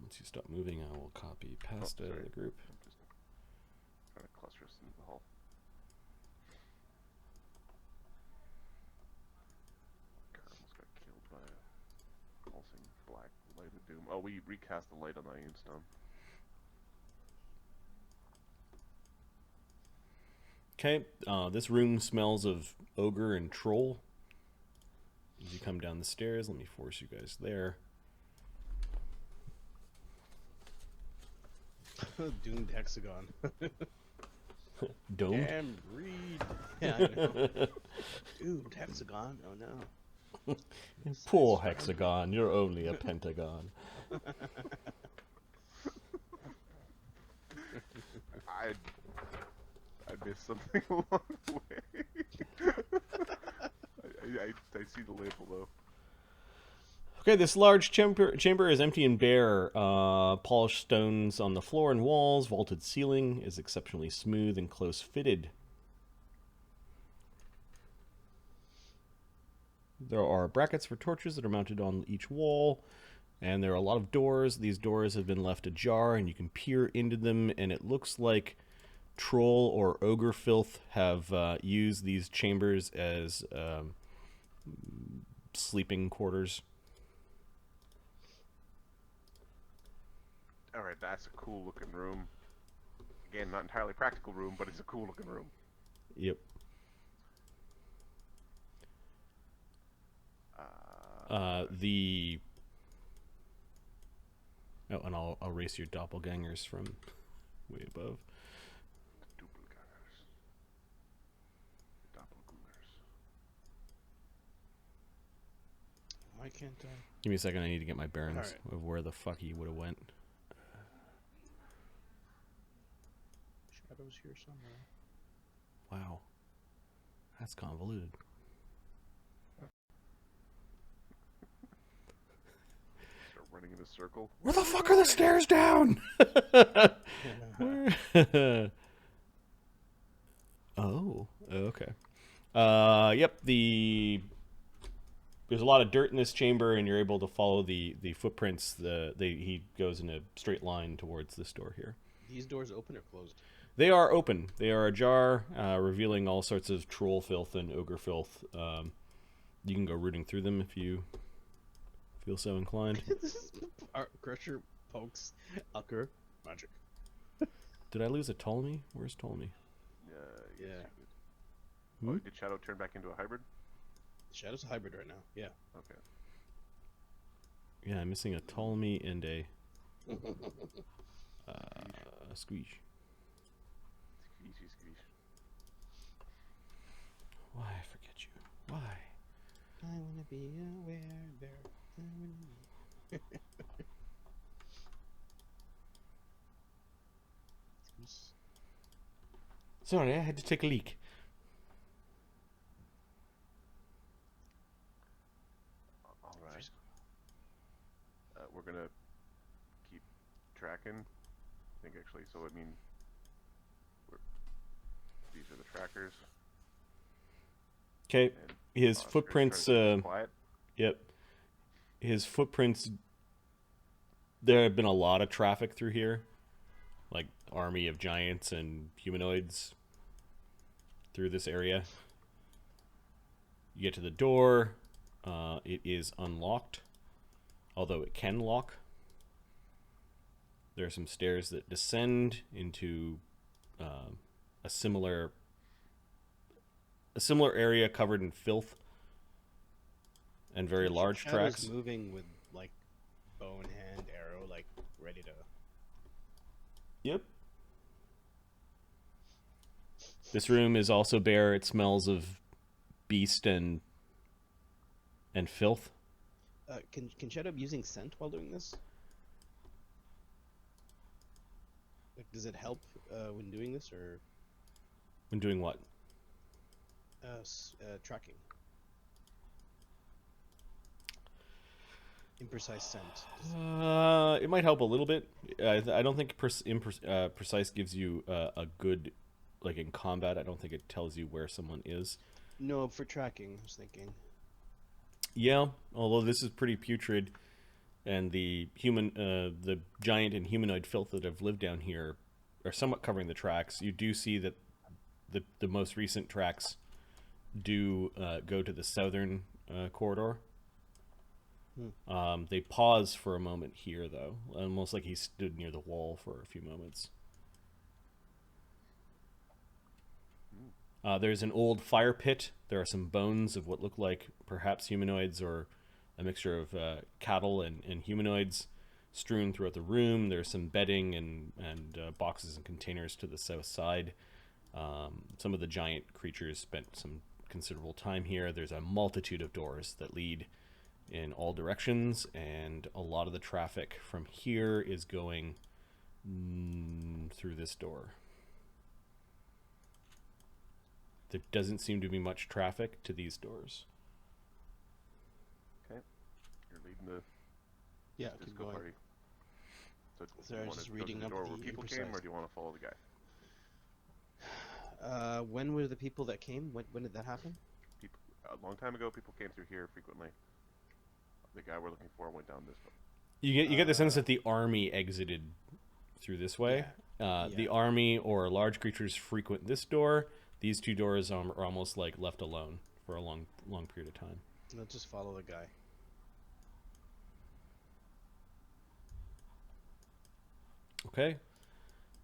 Once you stop moving, I will copy past out of the group. I'm just trying to cluster us into the hall. Car almost got killed by a pulsing black light of doom. Oh, we recast the light on the Iron Stone. Okay, this room smells of ogre and troll. As you come down the stairs, let me force you guys there. Doomed hexagon. Domed? Damn greed. Yeah, I know. Doomed hexagon. Oh no. Poor hexagon, you're only a pentagon. I missed something along the way. I see the label Okay, this large chamber is empty and bare. Polished stones on the floor and walls. Vaulted ceiling is exceptionally smooth and close-fitted. There are brackets for torches that are mounted on each wall. And there are a lot of doors. These doors have been left ajar, and you can peer into them, and it looks like troll or ogre filth have used these chambers as sleeping quarters. Alright, that's a cool looking room. Again, not entirely practical room, but it's a cool looking room. Yep. Oh, and I'll erase your doppelgangers from way above. Doppelgangers. Why can't I? Give me a second, I need to get my bearings Alright. of where the fuck he would have went. Shadows here somewhere. Wow. That's convoluted. Start running in a circle. Where the fuck are the stairs down? Oh, okay. Yep, there's a lot of dirt in this chamber, and you're able to follow the footprints. He goes in a straight line towards this door here. These doors open or closed? They are open. They are ajar, revealing all sorts of troll filth and ogre filth. You can go rooting through them if you feel so inclined. Crusher pokes Alkur. Magic. Did I lose a Ptolemy? Where's Ptolemy? Yeah. Oh, did Shadow turn back into a hybrid? Shadow's a hybrid right now. Yeah. Okay. Yeah, I'm missing a Ptolemy and a squeeze. Squeeze. Why I forget you? Why? I wanna be a werebear. I wanna be. Sorry, I had to take a leak. Alright. We're gonna keep tracking. I think actually, so I mean, these are the trackers. Okay, And his Oscar's footprints. trying to keep quiet. Yep, his footprints. There have been a lot of traffic through here, like army of giants and humanoids through this area. You get to the door. It is unlocked, although it can lock. There are some stairs that descend into a similar area covered in filth and very large Shadow's tracks. moving with like bow in hand, arrow, like ready to. Yep. This room is also bare. It smells of beast and filth. Can Shadow be using scent while doing this? Like, does it help when doing this, or When doing what? tracking? Imprecise scent. It might help a little bit. I don't think precise gives you a good, like in combat. I don't think it tells you where someone is. No, for tracking, I was thinking. Yeah, although this is pretty putrid, and the giant and humanoid filth that have lived down here are somewhat covering the tracks. You do see that the most recent tracks do go to the southern corridor. They pause for a moment here, though, almost like he stood near the wall for a few moments. There's an old fire pit. There are some bones of what look like perhaps humanoids or a mixture of cattle and humanoids strewn throughout the room. There's some bedding and boxes and containers to the south side. Some of the giant creatures spent some considerable time here. There's a multitude of doors that lead in all directions, and a lot of the traffic from here is going through this door. There doesn't seem to be much traffic to these doors. Okay. You're leading the Yeah, keep disco going. party. So Sorry, you I want was to just go to reading the up door the where people came, imprecise. or do you want to follow the guy? When were the people that came? When did that happen? People, a long time ago, people came through here frequently. The guy we're looking for went down this way. You get the sense that the army exited through this way. Yeah. The army or large creatures frequent this door. These two doors are almost like left alone for a long period of time. Let's just follow the guy. Okay.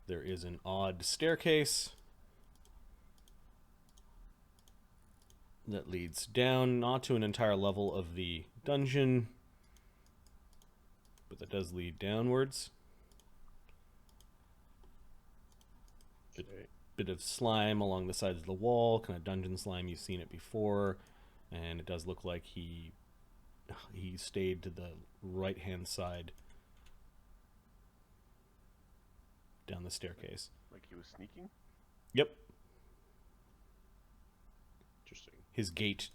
There is an odd staircase that leads down, not to an entire level of the dungeon, but that does lead downwards. Bit of slime along the sides of the wall, kind of dungeon slime. You've seen it before, and it does look like he stayed to the right hand side down the staircase. Like he was sneaking? Yep, Interesting. his gait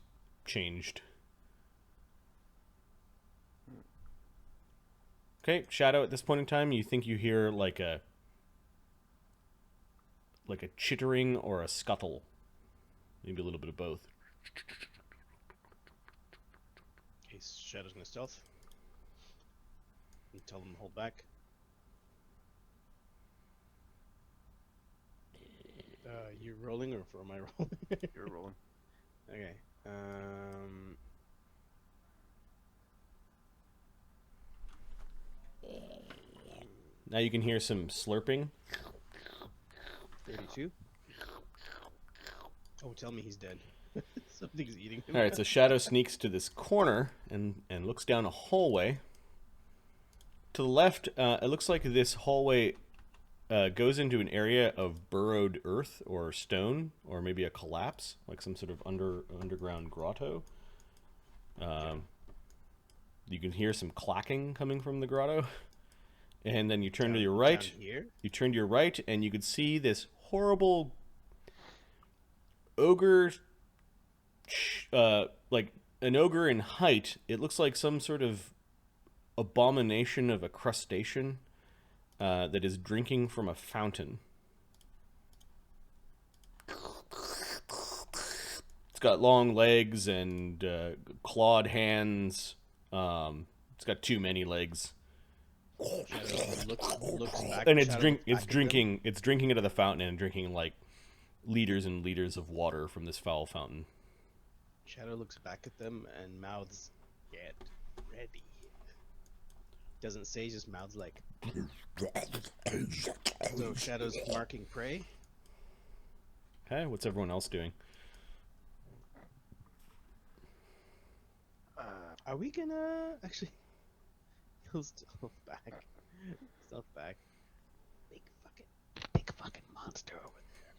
changed. Okay, Shadow, at this point in time, you think you hear like a chittering or a scuttle. Maybe a little bit of both. Okay, Shadow's gonna stealth. And tell them to hold back. You rolling or am I rolling? You're rolling. Okay. Now you can hear some slurping. 32. Oh, tell me he's dead. Something's eating him. All right, so Shadow sneaks to this corner and looks down a hallway. To the left, it looks like this hallway goes into an area of burrowed earth or stone, or maybe a collapse, like some sort of underground grotto. You can hear some clacking coming from the grotto. And then you turn to your right. Down here? You turn to your right, and you could see this horrible ogre, like an ogre in height. It looks like some sort of abomination of a crustacean that is drinking from a fountain. It's got long legs and clawed hands. It's got too many legs. Shadow looks back. And Shadow looks back at them. it's drinking out of the fountain and drinking like liters and liters of water from this foul fountain. Shadow looks back at them and mouths, "Get ready." Doesn't say, just mouths like. So Shadow's marking prey. Okay, what's everyone else doing? Are we gonna actually? He'll stealth back. Stealth back. Big fucking monster over there.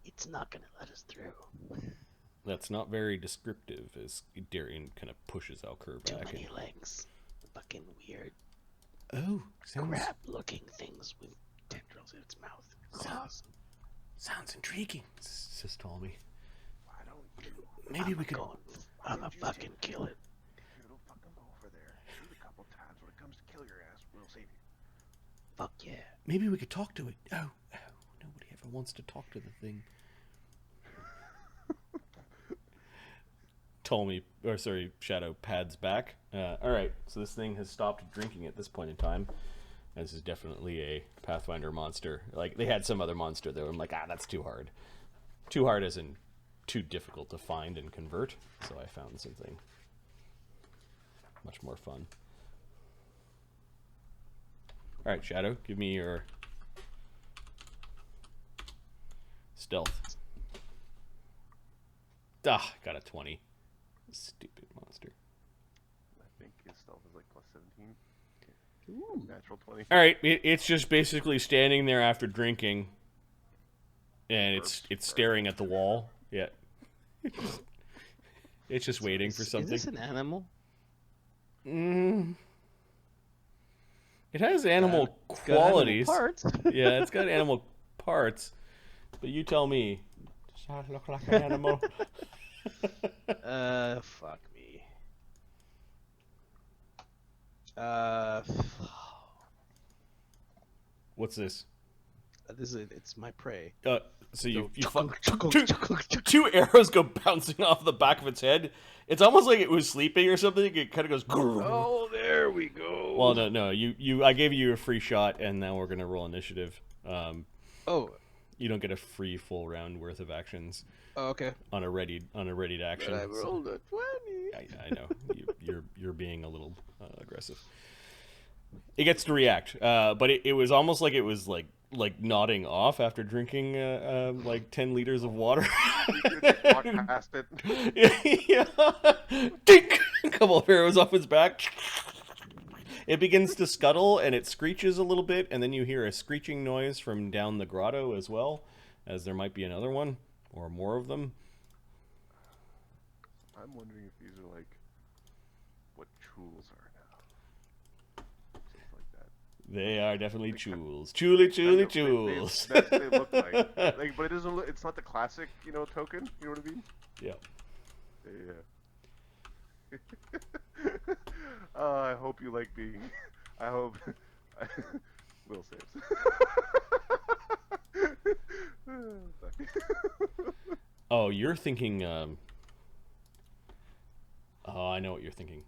It's not gonna let us through. That's not very descriptive, as Darian kind of pushes Alkur Too back. many legs. Fucking weird Oh, crab-looking things with tendrils in its mouth. Claws. sounds intriguing, says Ptolemy. Why don't you? Maybe we could. I'ma fucking kill it. You don't fucking go over there. Shoot a couple times. When it comes to kill your ass, we'll save you. Fuck yeah. Maybe we could talk to it. Oh, nobody ever wants to talk to the thing. Shadow pads back. All right, so this thing has stopped drinking at this point in time. This is definitely a Pathfinder monster. Like, they had some other monster, though. I'm like, that's too hard. Too hard as in too difficult to find and convert. So I found something much more fun. All right, Shadow, give me your stealth. got a 20. Stupid monster. I think his stealth is like plus 17. Ooh. Natural 20. All right, it's just basically standing there after drinking, and Burps. it's staring at the wall. Yeah. It's just waiting for something. Is this an animal? Mm. It has animal It's got animal qualities. parts. Yeah, it's got animal parts. But you tell me. Does that look like an animal? Fuck me. What's this? It's my prey. So you Chunk, two, chunk, chunk, chunk. two arrows go bouncing off the back of its head. It's almost like it was sleeping or something. It kind of goes. Oh, there we go. Well, no. I gave you a free shot, and now we're gonna roll initiative. Oh, You don't get a free full round worth of actions okay. on a readied action. But I so- rolled a 20. I know you're being a little aggressive. It gets to react, but it was almost like it was like nodding off after drinking like 10 liters of water. You could just walk past it. Yeah. Dink! A couple of arrows off its back. It begins to scuttle and it screeches a little bit, and then you hear a screeching noise from down the grotto as well, as there might be another one or more of them. I'm wondering if these are like what chuls are now. Something like that. They are definitely chules. Chuly, chuly, chules. That's what they look like. But it doesn't look, it's not the classic, token. You know what I mean? Yeah. Yeah. I hope you like being. I hope. Will saves. Oh, you're thinking. Oh, I know what you're thinking.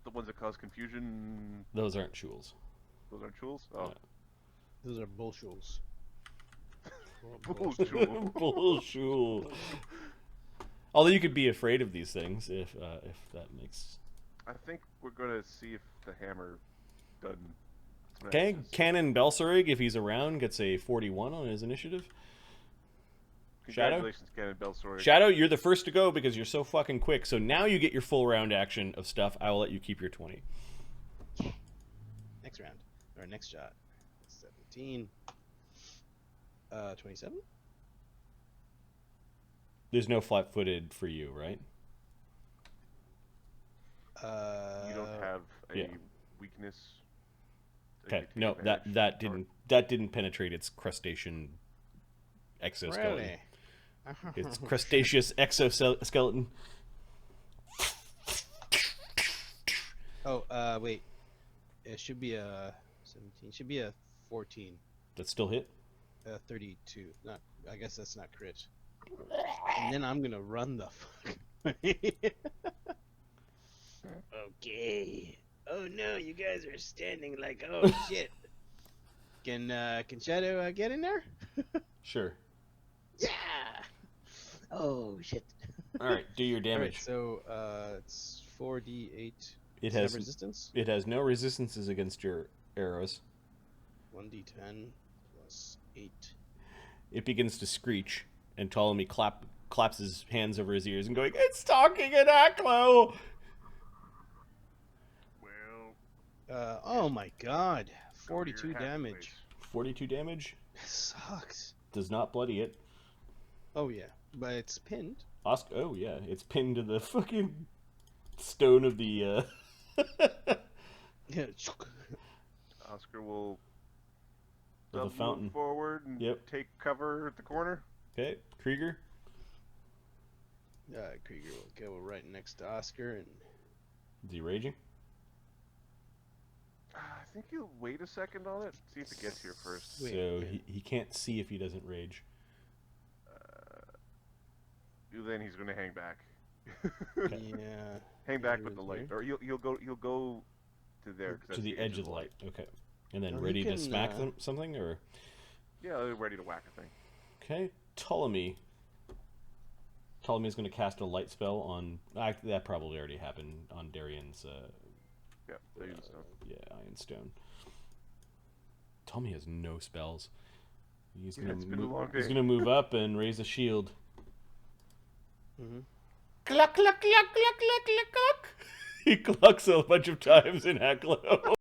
The ones that cause confusion. Those aren't chules. Those aren't chuls. Oh, Those are bullshules. bullshul. Bullshul. Although you could be afraid of these things if that makes. I think we're gonna see if the hammer done. Okay, Canon Belsorig, if he's around, gets a 41 on his initiative. Shadow? Congratulations, Canon Belsorig. Shadow, you're the first to go because you're so fucking quick. So now you get your full round action of stuff. I will let you keep your 20. Next round. Or next shot. 17. 27? There's no flat-footed for you, right? You don't have a yeah. weakness. Okay, you no, take that advantage, that didn't penetrate its crustacean exoskeleton. Really? Its crustaceous exoskeleton. Oh, wait. It should be a 17. Should be a 14. That still hit. 32. Not. I guess that's not crit. And then I'm gonna run the fuck. Okay. Oh no, you guys are standing like oh shit. Can Shadow get in there? Sure. Yeah. Oh shit. All right, do your All right, damage. so it's 4d8. It Does have has resistance. It has no resistances against your arrows. 1d10 plus 8. It begins to screech, and Ptolemy claps his hands over his ears and going, "It's talking in Aklo!" Well, Oh my god. go to your 42 happy damage. place. 42 damage. Sucks. Does not bloody it. Oh yeah, but it's pinned. Oscar, oh yeah, it's pinned to the fucking stone of the. Yeah. Oscar will Of the double fountain. forward and Yep. take cover at the corner. Okay, Krieger. Krieger will go right next to Oscar and Is he raging? I think he'll wait a second on it. See if it gets here first. Wait, So wait. he can't see if he doesn't rage. Then he's gonna hang back. yeah. Hang back He with the was light, there. or he'll go to there 'cause To that's the edge of the light. Okay. And then Oh, he ready to can, smack them something, or Yeah, they're ready to whack a thing. okay. Ptolemy's going to cast a light spell on. That probably already happened on Darian's. Yeah, they use stuff. Yeah, Iron Stone. Ptolemy has no spells. He's Yeah, gonna it's been a long He's day. gonna move up and raise a shield. Mm-hmm. Cluck, cluck, cluck, cluck, cluck, cluck, cluck. He clucks a bunch of times in Hecklo.